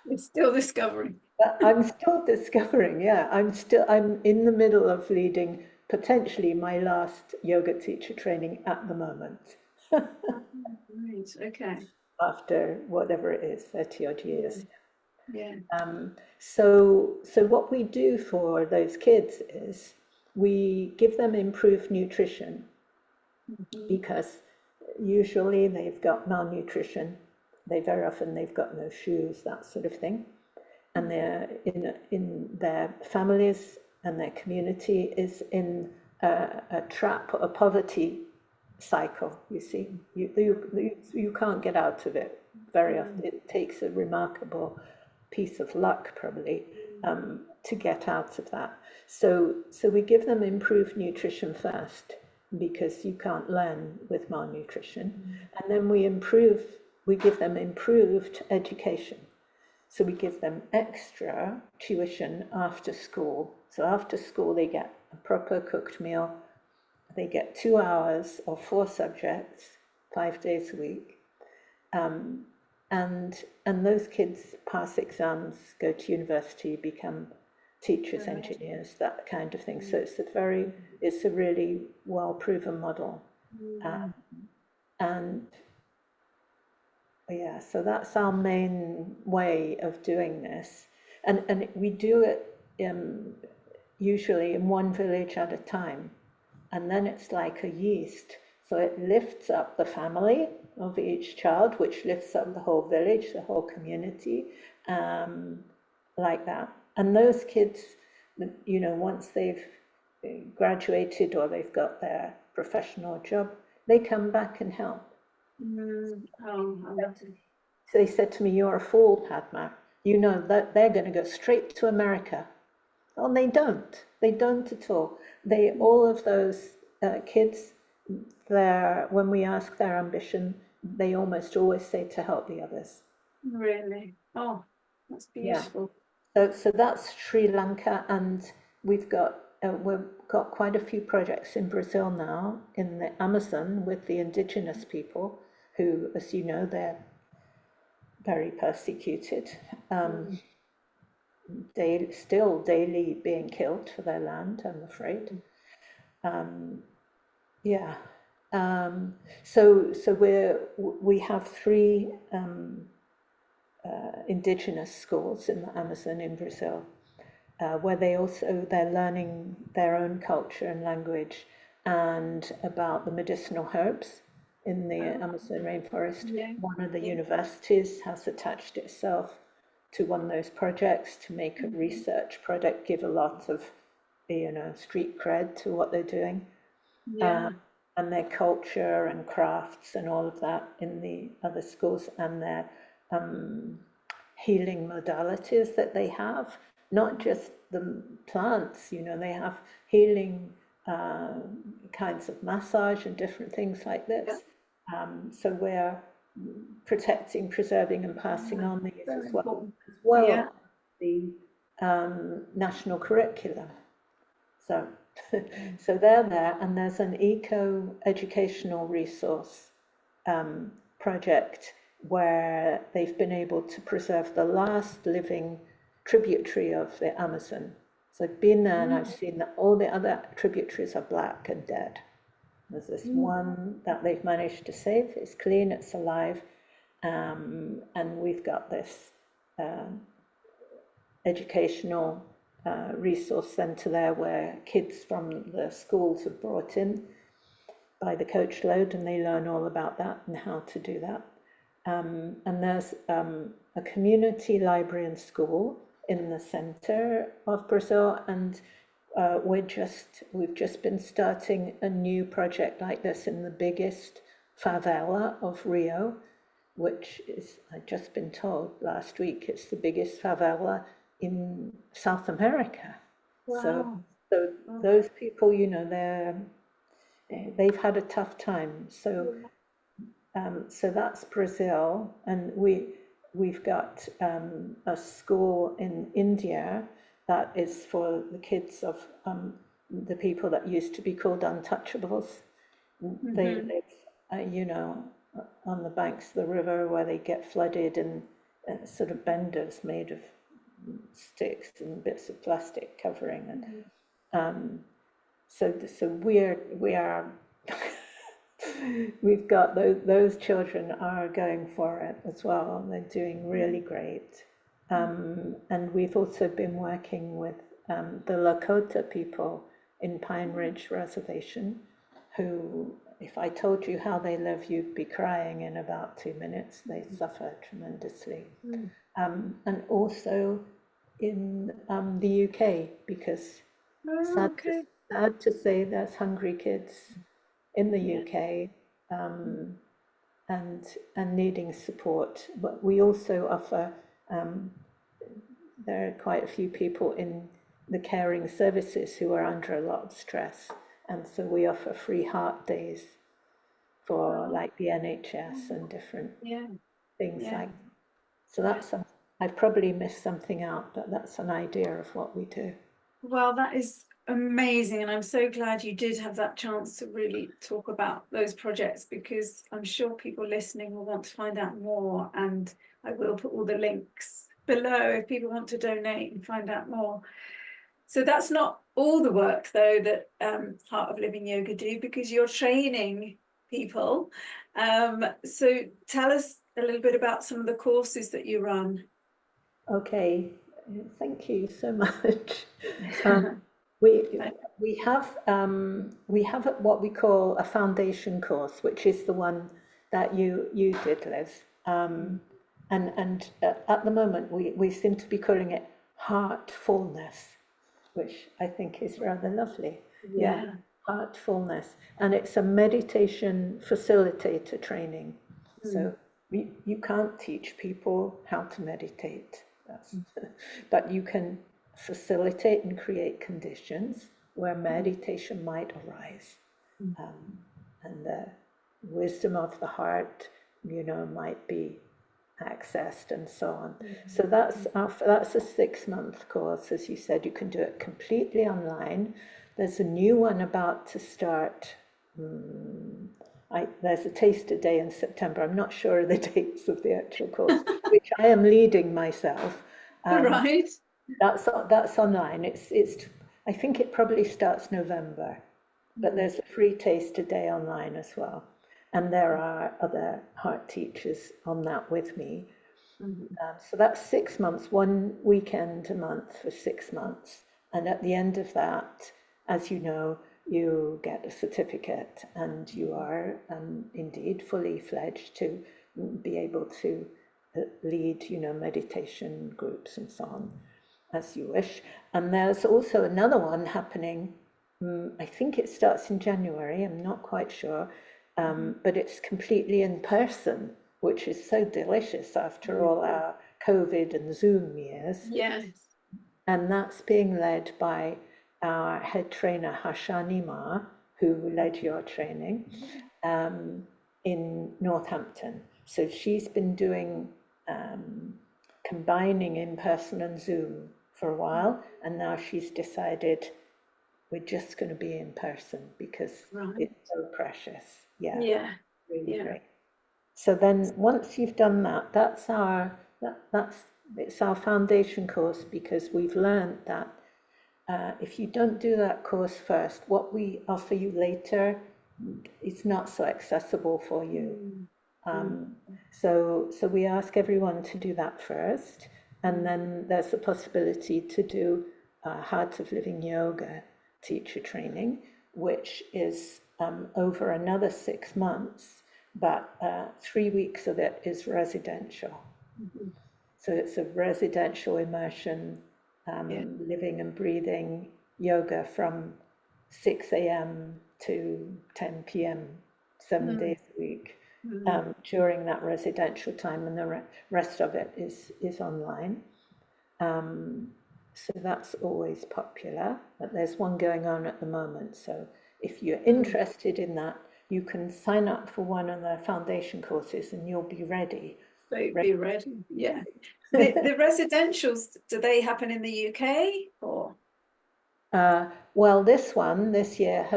It's still discovering. I'm still discovering, yeah. I'm in the middle of leading potentially my last yoga teacher training at the moment. Right, okay. After whatever it is, 30 odd years. Yeah. So what we do for those kids is we give them improved nutrition because usually they've got malnutrition. Very often they've got no shoes, that sort of thing. And they're in their families and their community is in a trap, a poverty cycle. You see, you can't get out of it very often. It takes a remarkable piece of luck, probably, to get out of that. So we give them improved nutrition first because you can't learn with malnutrition, and then we give them improved education. So we give them extra tuition after school. So after school, they get a proper cooked meal. They get 2 hours of 4 subjects, 5 days a week. And those kids pass exams, go to university, become teachers, engineers, that kind of thing. So it's a really well-proven model. And yeah, so that's our main way of doing this. And we do it usually in one village at a time. And then it's like a yeast. So it lifts up the family of each child, which lifts up the whole village, the whole community, like that. And those kids, once they've graduated or they've got their professional job, they come back and help. So they said to me, you're a fool, Padma. You know that they're going to go straight to America. Well, they don't. They don't at all. All of those kids, when we ask their ambition, they almost always say to help the others. Really? Oh, that's beautiful. Yeah. So that's Sri Lanka, and we've got quite a few projects in Brazil now, in the Amazon, with the indigenous people, who, as you know, they're very persecuted. They still daily being killed for their land, I'm afraid. Yeah. So we have 3 indigenous schools in the Amazon in Brazil, where they're learning their own culture and language and about the medicinal herbs in the Amazon rainforest. One of the universities has attached itself to one of those projects to make a research project, give a lot of street cred to what they're doing, Yeah. and their culture and crafts and all of that in the other schools, and their healing modalities that they have, not just the plants, they have healing uh, kinds of massage and different things like Yeah. this. So we're protecting, preserving, and passing Yeah. on these Very as important. well Yeah. as the national curriculum. So, so they're there, and there's an eco-educational resource project where they've been able to preserve the last living tributary of the Amazon. So I've been there and I've seen that all the other tributaries are black and dead. There's this one that they've managed to save. It's clean, it's alive, and we've got this educational resource centre there where kids from the schools are brought in by the coach load, and they learn all about that and how to do that. And there's a community library and school in the centre of Brazil, and we've just been starting a new project like this in the biggest favela of Rio, which is, I've just been told last week, it's the biggest favela in South America. So, Wow. so those people, they've had a tough time. So that's Brazil, and we've got a school in India that is for the kids of the people that used to be called untouchables. They live, on the banks of the river where they get flooded, and sort of benders made of sticks and bits of plastic covering, and so we are we've got those children are going for it as well. They're doing really great. And we've also been working with the Lakota people in Pine Ridge Reservation, who, if I told you how they live, you'd be crying in about 2 minutes. They suffer tremendously. And also in the UK, because Oh, sad to, okay. sad to say there's hungry kids in the Yeah. UK, and needing support. But we also offer, there are quite a few people in the caring services who are under a lot of stress, and so we offer free heart days for Oh, like the NHS and different yeah. things Yeah. like that. So Yeah. I've probably missed something out, but that's an idea of what we do. Well, that is amazing. And I'm so glad you did have that chance to really talk about those projects, because I'm sure people listening will want to find out more. And I will put all the links below if people want to donate and find out more. So that's not all the work, though, that Heart of Living Yoga do, because you're training people. So tell us a little bit about some of the courses that you run. Okay, thank you so much. Um, we we have what we call a foundation course, which is the one that you did, Liz. And at the moment we seem to be calling it heartfulness, which I think is rather lovely. Yeah, Yeah. heartfulness, and it's a meditation facilitator training. So you can't teach people how to meditate, but you can facilitate and create conditions where meditation might arise, and the wisdom of the heart, might be accessed, and so on. So that's a 6-month course, as you said. You can do it completely online. There's a new one about to start. There's a taster day in September. I'm not sure of the dates of the actual course, which I am leading myself. Right. That's online. It's I think it probably starts November, but there's a free taster day online as well, and there are other heart teachers on that with me. So that's 6 months, one weekend a month for 6 months, and at the end of that, as you know, you get a certificate, and you are indeed fully fledged to be able to lead, meditation groups and so on. as you wish. And there's also another one happening. I think it starts in January. I'm not quite sure, but it's completely in person, which is so delicious after all our COVID and Zoom years. Yes. And that's being led by our head trainer, Hashanima, who led your training in Northampton. So she's been doing combining in person and Zoom for a while, and now she's decided we're just going to be in person because it's so precious. Yeah, really great. So then once you've done that, it's our foundation course, because we've learned that if you don't do that course first, what we offer you later is not so accessible for you. So we ask everyone to do that first, and then there's the possibility to do Heart of Living Yoga teacher training, which is over another 6 months, but 3 weeks of it is residential. So it's a residential immersion, living and breathing yoga from 6 a.m. to 10 p.m., 7 days a week during that residential time, and the rest of it is online. So that's always popular, but there's one going on at the moment. So if you're interested in that, you can sign up for one of the foundation courses and you'll be ready. Be ready, yeah. The residentials, do they happen in the UK or? Well, this year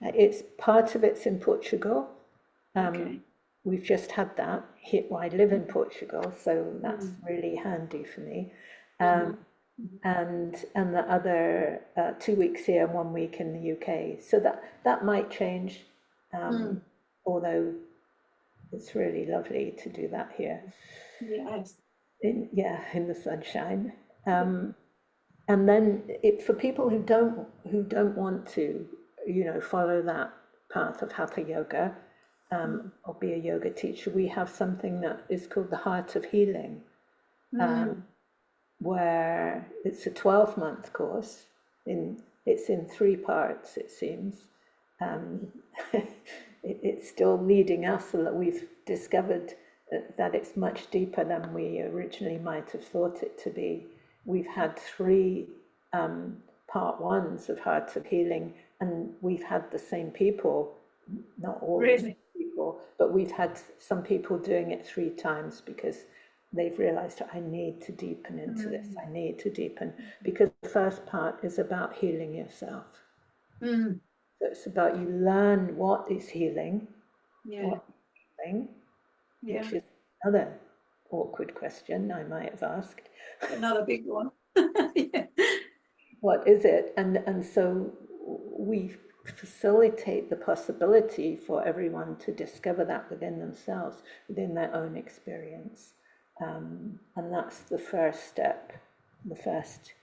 it's part of it's in Portugal. We've just had that hit. I live in Portugal, so that's really handy for me. And the other 2 weeks here and 1 week in the UK. So that might change, although it's really lovely to do that here. Yes. In the sunshine. And then for people who don't want to, follow that path of hatha yoga, or be a yoga teacher, we have something that is called the Heart of Healing, where it's a 12-month course. It's in 3 parts, it seems. It's still leading us, so that we've discovered that it's much deeper than we originally might have thought it to be. We've had 3 part 1s of Heart of Healing, and we've had the same people, not all the same people, but we've had some people doing it 3 times because they've realized, I need to deepen into this. I need to deepen, because the first part is about healing yourself. So it's about you learn what is healing, what is healing, which is another awkward question I might have asked. Another big one. What is it? And so we facilitate the possibility for everyone to discover that within themselves, within their own experience. And that's the first step, the first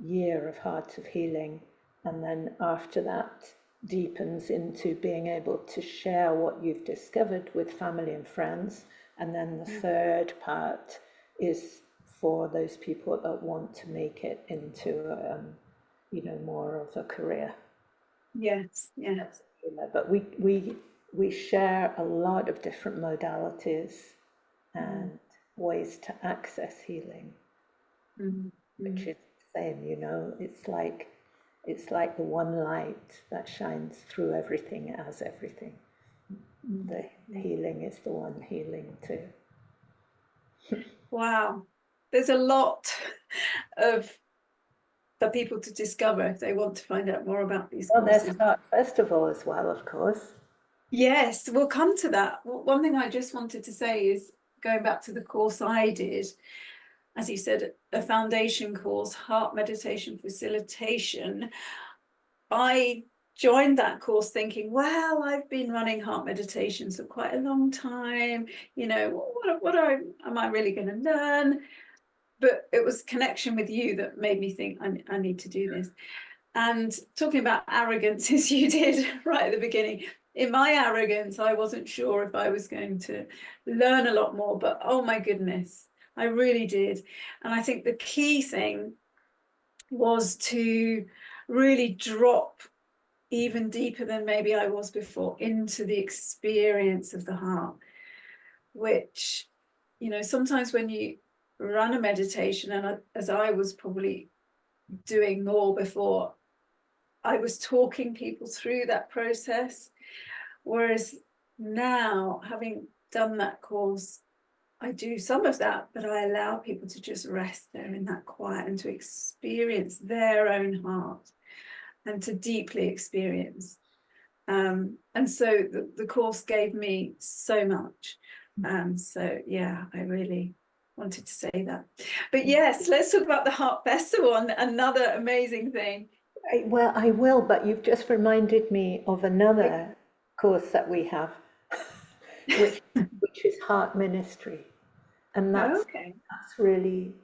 year of Heart of Healing. And then after that deepens into being able to share what you've discovered with family and friends. And then the third part is for those people that want to make it into more of a career. Yes. But we share a lot of different modalities and ways to access healing, which is the same. It's like the one light that shines through everything as everything. The healing is the one healing too. Wow, there's a lot for people to discover if they want to find out more about these courses. There's Art Festival as well, of course. Yes, we'll come to that. One thing I just wanted to say is, going back to the course I did, as you said, a foundation course, heart meditation facilitation. I joined that course thinking, well, I've been running heart meditations for quite a long time. What am I really going to learn? But it was connection with you that made me think I need to do this. And talking about arrogance, as you did right at the beginning, in my arrogance, I wasn't sure if I was going to learn a lot more, but oh my goodness, I really did. And I think the key thing was to really drop even deeper than maybe I was before into the experience of the heart, which, you know, sometimes when you run a meditation, and as I was probably doing more before, I was talking people through that process. Whereas now, having done that course, I do some of that, but I allow people to just rest there in that quiet and to experience their own heart and to deeply experience. And so the course gave me so much. So yeah, I really wanted to say that. But yes, let's talk about the Heart Festival, and another amazing thing. Well, I will, but you've just reminded me of another course that we have, which is heart ministry, and Okay. that's really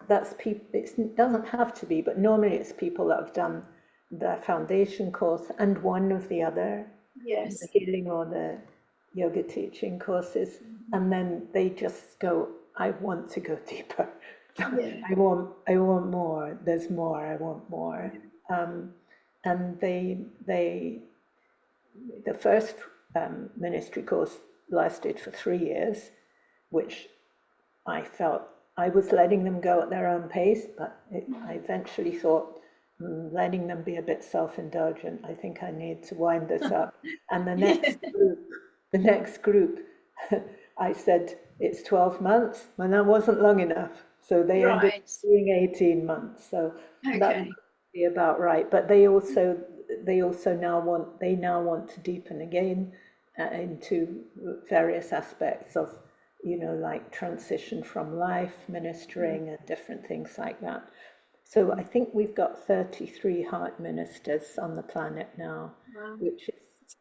that's people. It doesn't have to be, but normally it's people that have done the foundation course and one of the other, the Yes. healing or the yoga teaching courses, and then they just go, I want to go deeper. Yeah. I want more. There's more. I want more. And the first ministry course lasted for 3 years, which I felt I was letting them go at their own pace, but I eventually thought, letting them be a bit self-indulgent, I think I need to wind this up. And the next group, I said, it's 12 months, and that wasn't long enough. So they ended up Right. doing 18 months. So that's Okay. about right. But they also now want to deepen again into various aspects of, like transition from life, ministering, and different things like that. So I think we've got 33 heart ministers on the planet now, Wow. which is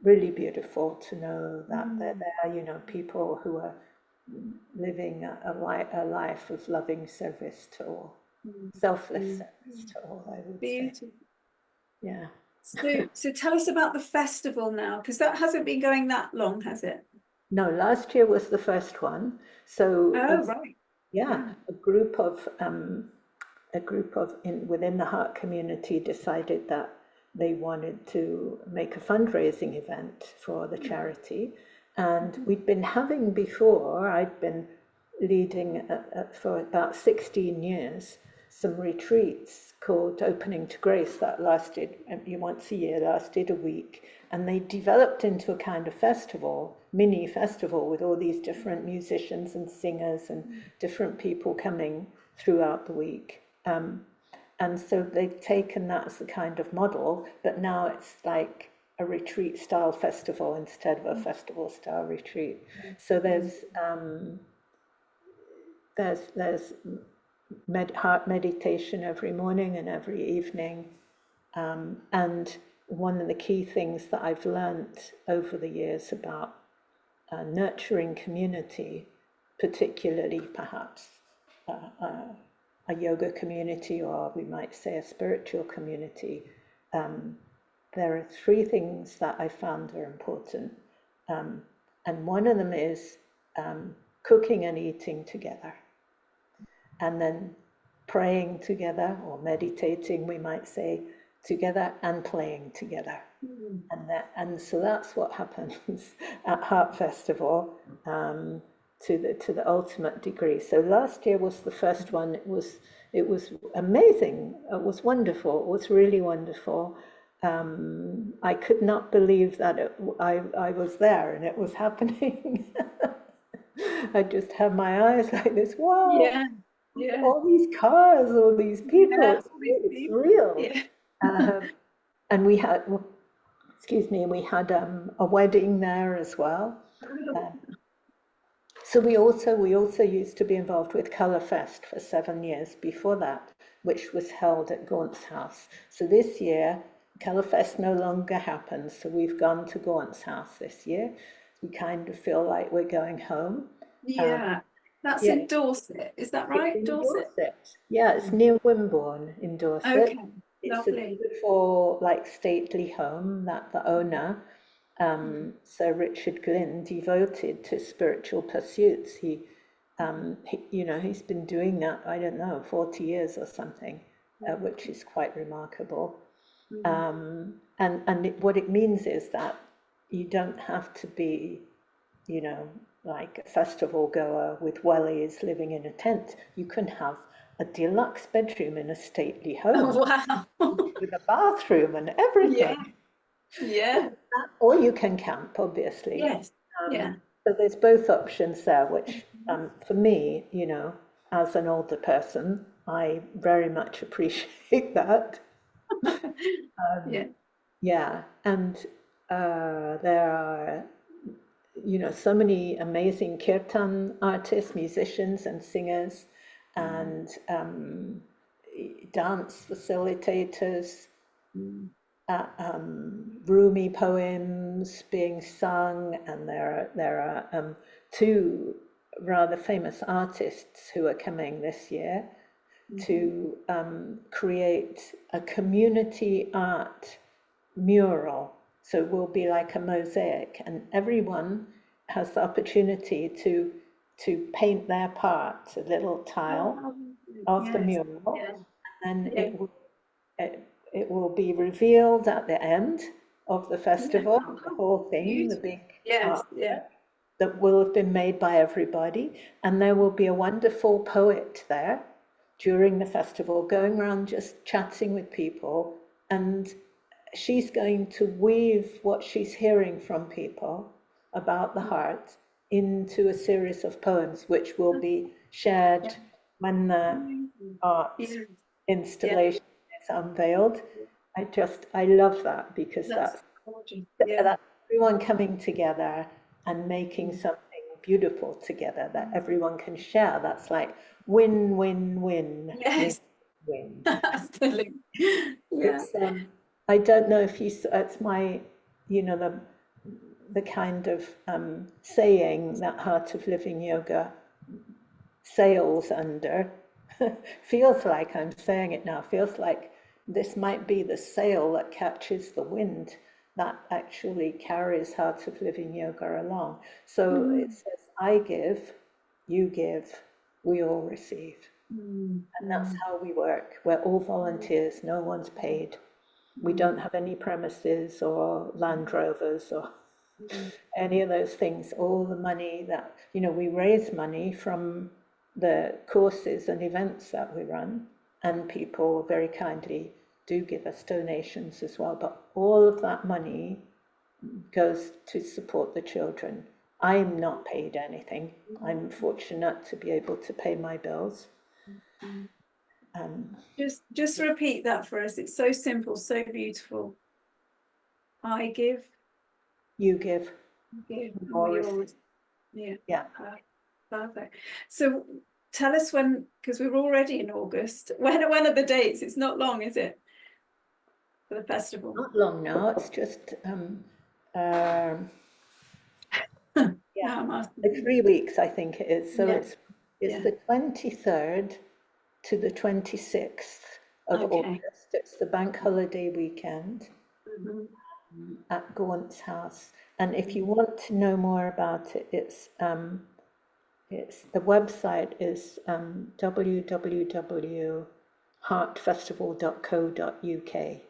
really beautiful to know that they're Mm. there, people who are living a life of loving service to all, Mm. selfless Mm. service to all, I would say. Beautiful. Yeah. So tell us about the festival now, because that hasn't been going that long, has it? No, last year was the first one. So, Oh, right. yeah, Yeah. a group of within the heart community decided that they wanted to make a fundraising event for the charity, and we'd been having before. I'd been leading for about 16 years some retreats called Opening to Grace that lasted once a year, lasted a week, and they developed into a kind of festival, mini festival, with all these different musicians and singers and different people coming throughout the week. And so they've taken that as the kind of model, but now it's like a retreat style festival instead of a festival style retreat. So there's heart meditation every morning and every evening. And one of the key things that I've learned over the years about nurturing community, particularly perhaps a yoga community, or we might say a spiritual community, there are three things that I found are important. And one of them is cooking and eating together, and then praying together or meditating, we might say, together, and playing together. Mm. And so that's what happens at Heart Festival, to the ultimate degree. So last year was the first one. It was amazing. It was wonderful. It was really wonderful. I could not believe that I was there and it was happening. I just had my eyes like this. Wow, Yeah. Yeah. all these cars, all these people. Yeah. It's, All these it's people. real. Yeah. And we had, excuse me, we had a wedding there as well. So we also used to be involved with Colour Fest for 7 years before that, which was held at Gaunt's house. So this year, Colour Fest no longer happens. So we've gone to Gaunt's house this year. We kind of feel like we're going home. Yeah. That's Yeah, in Dorset. Is that it's right? in Dorset? Dorset. Yeah, it's near Wimborne in Dorset. Okay. It's a Lovely. beautiful, like, stately home that the owner, Sir Richard Glynn, devoted to spiritual pursuits. He He's been doing that, I don't know, 40 years or something, which is quite remarkable. And what it means is that you don't have to be, like a festival goer with wellies living in a tent. You can have a deluxe bedroom in a stately home Wow. with a bathroom and everything. Yeah. Or you can camp, obviously. Yes. Yeah. So there's both options there, which for me, as an older person, I very much appreciate that. Yeah. Yeah, and there are, so many amazing kirtan artists, musicians, and singers, and dance facilitators, Rumi poems being sung, and there are two rather famous artists who are coming this year to create a community art mural. So it will be like a mosaic, and everyone has the opportunity to paint their part, a little tile of the Yes. mural, Yeah. and Yeah. it will be revealed at the end of the Yeah. festival, Oh, the whole thing, the beautiful. big Yes. art Yeah. that will have been made by everybody. And there will be a wonderful poet there during the festival going around just chatting with people. And she's going to weave what she's hearing from people about the heart into a series of poems, which will be shared Yeah. when the Amazing. art Yeah. Yeah. installation is unveiled. I love that, because That's gorgeous. Yeah. that's everyone coming together and making something beautiful together that everyone can share. That's like win, win, win, win, Yes. win. Absolutely. Yeah. It's I don't know if it's my, the kind of saying that Heart of Living Yoga sails under. Feels like I'm saying it now, feels like this might be the sail that catches the wind that actually carries Heart of Living Yoga along. So it says, I give, you give, we all receive. And that's how we work. We're all volunteers, no one's paid. We don't have any premises or Land Rovers or any of those things. All the money that, we raise money from the courses and events that we run, and people very kindly do give us donations as well. But all of that money goes to support the children. I'm not paid anything. I'm fortunate to be able to pay my bills. Just repeat that for us. It's so simple, so beautiful. I give, You give, and all we receive. all, yeah. Yeah. Perfect. So tell us when, because we're already in August. When are the dates? It's not long, is it? For the festival. Not long now. It's just yeah, I'm asking like you. 3 weeks, I think it is. So Yeah. it's the 23rd to the 26th of Okay. August. It's the bank holiday weekend Mhm. at Gaunt's house. And if you want to know more about it, it's the website is www.heartfestival.co.uk.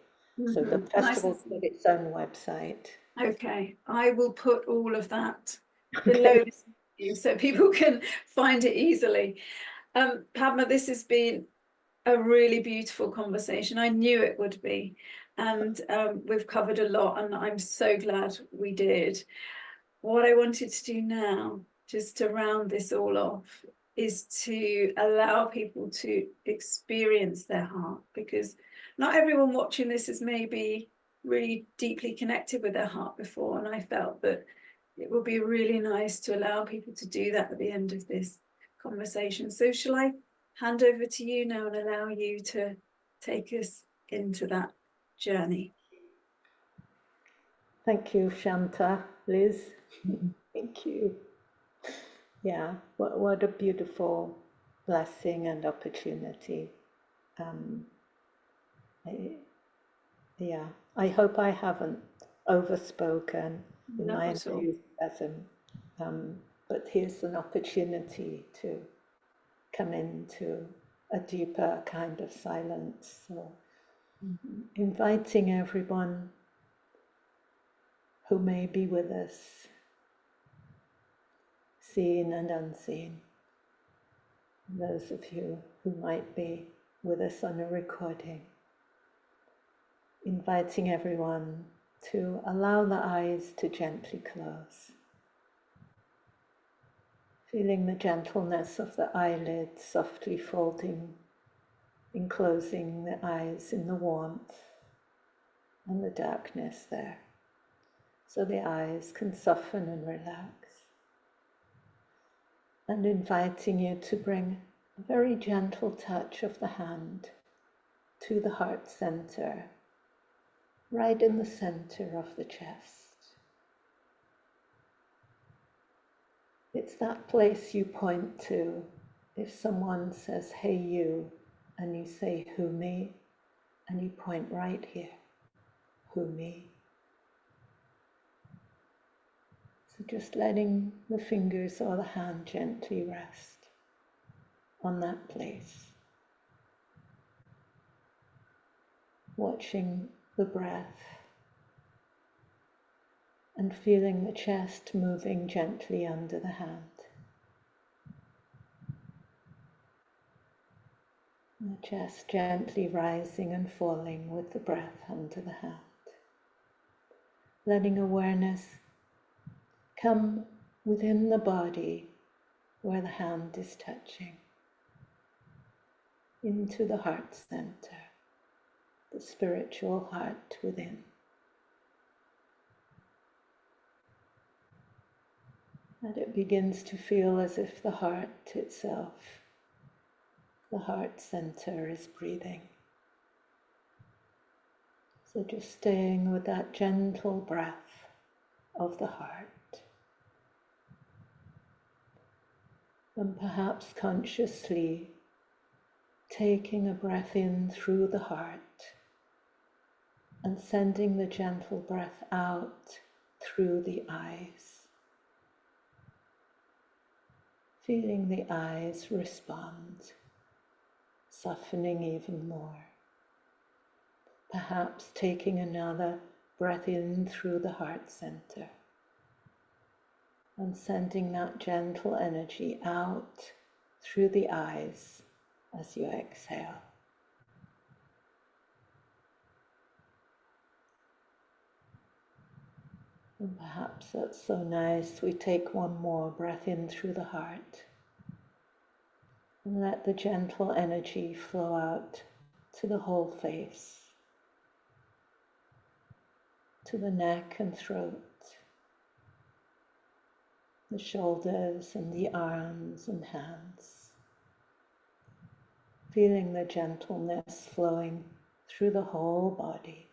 So the Nice and festival's got simple. its own website. Okay, I will put all of that below Okay. this video so people can find it easily. Padma, this has been a really beautiful conversation. I knew it would be, and we've covered a lot, and I'm so glad we did. What I wanted to do now, just to round this all off, is to allow people to experience their heart, because not everyone watching this has maybe really deeply connected with their heart before, and I felt that it would be really nice to allow people to do that at the end of this conversation. So shall I hand over to you now and allow you to take us into that journey? Thank you, Shanta, Liz. Thank you. Yeah, what a beautiful blessing and opportunity. Um, yeah, I hope I haven't overspoken in Not my at all. enthusiasm. but here's an opportunity to come into a deeper kind of silence. So inviting everyone who may be with us, seen and unseen, those of you who might be with us on a recording, inviting everyone to allow the eyes to gently close, feeling the gentleness of the eyelids softly folding, enclosing the eyes in the warmth and the darkness there, so the eyes can soften and relax. And inviting you to bring a very gentle touch of the hand to the heart center, right in the center of the chest. It's that place you point to if someone says, "Hey you," and you say, "Who me?" and you point right here, "Who me?" So just letting the fingers or the hand gently rest on that place. Watching the breath and feeling the chest moving gently under the hand. The chest gently rising and falling with the breath under the hand. Letting awareness come within the body where the hand is touching, into the heart center, the spiritual heart within. And it begins to feel as if the heart itself, the heart center, is breathing. So just staying with that gentle breath of the heart. And perhaps consciously taking a breath in through the heart and sending the gentle breath out through the eyes. Feeling the eyes respond, softening even more. Perhaps taking another breath in through the heart center and sending that gentle energy out through the eyes as you exhale. And perhaps that's so nice, we take one more breath in through the heart and let the gentle energy flow out to the whole face, to the neck and throat, the shoulders and the arms and hands, feeling the gentleness flowing through the whole body,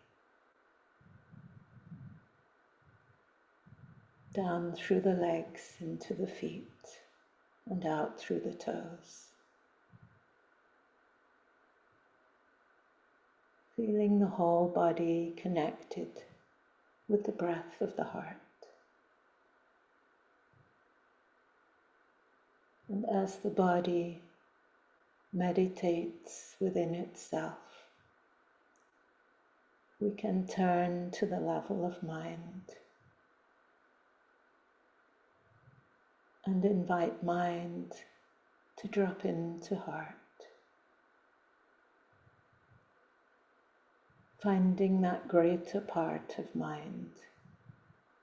down through the legs into the feet and out through the toes. Feeling the whole body connected with the breath of the heart. And as the body meditates within itself, we can turn to the level of mind and invite mind to drop into heart, finding that greater part of mind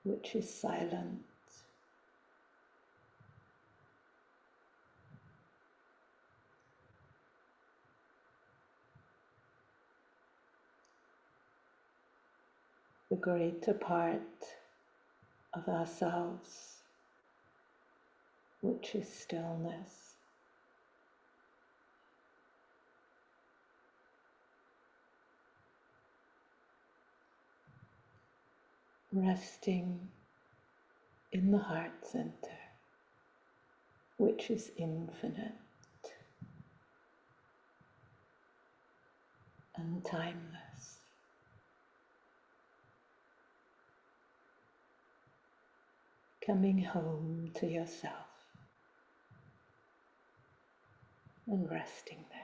which is silent. The greater part of ourselves which is stillness. Resting in the heart center, which is infinite and timeless. coming home to yourself and resting there.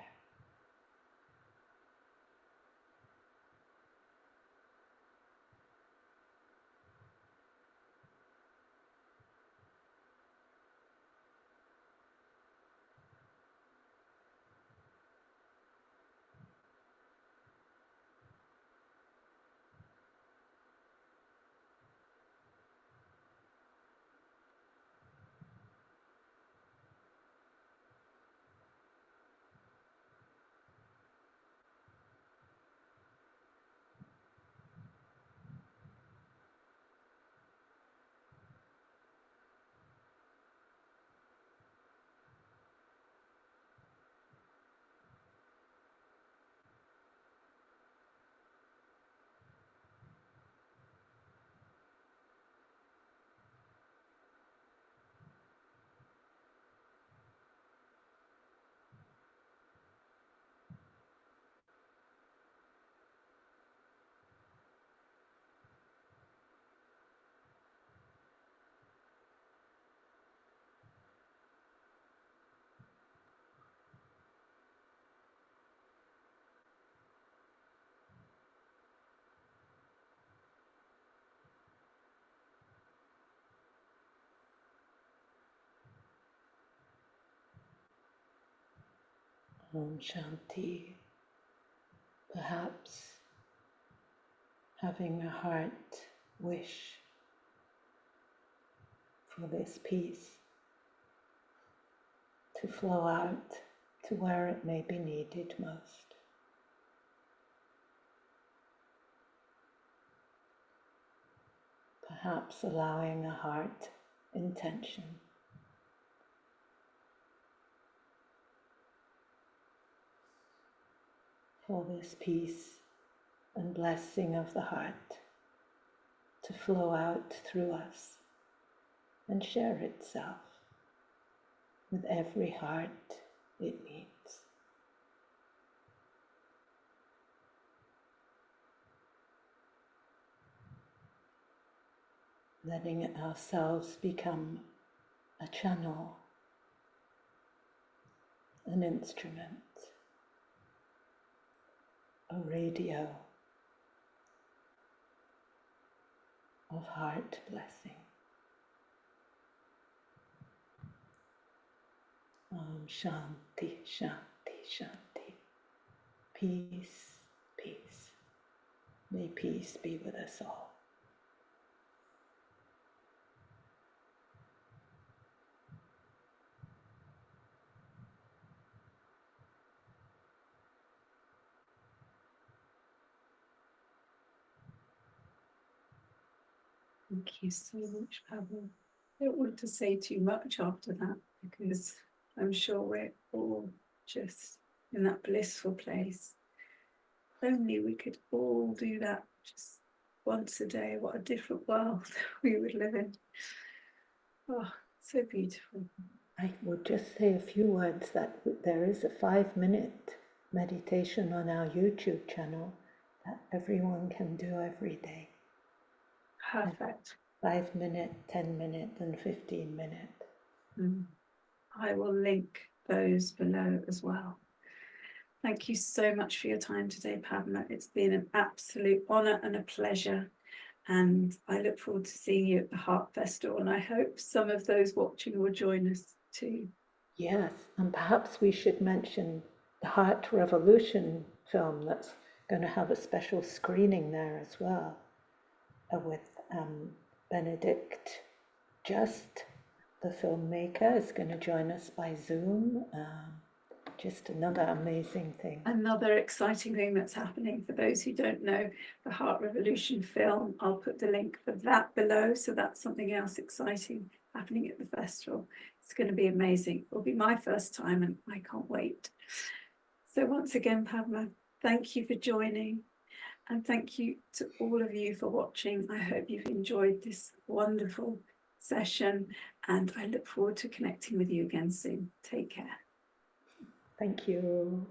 Om Shanti. Perhaps having a heart wish for this peace to flow out to where it may be needed most. Perhaps allowing a heart intention for this peace and blessing of the heart to flow out through us and share itself with every heart it meets. Letting ourselves become a channel, an instrument, a radio of heart blessing. Om Shanti, Shanti, Shanti. Peace, peace. May peace be with us all. Thank you so much, Padma. I don't want to say too much after that because I'm sure we're all just in that blissful place. If only we could all do that just once a day. What a different world we would live in. Oh, so beautiful. I would just say a few words that there is a 5-minute meditation on our YouTube channel that everyone can do every day. Perfect. 5-minute, 10-minute, and 15-minute. I will link those below as well. Thank you so much for your time today, Padma. It's been an absolute honour and a pleasure. And I look forward to seeing you at the Heart Festival. And I hope some of those watching will join us too. Yes, and perhaps we should mention the Heart Revolution film that's going to have a special screening there as well, with Benedict Just, the filmmaker, is going to join us by Zoom. Just another amazing thing. Another exciting thing that's happening. For those who don't know, the Heart Revolution film, I'll put the link for that below. So that's something else exciting happening at the festival. It's going to be amazing. It'll be my first time and I can't wait. So once again, Padma, thank you for joining. And thank you to all of you for watching. I hope you've enjoyed this wonderful session and I look forward to connecting with you again soon. Take care. Thank you.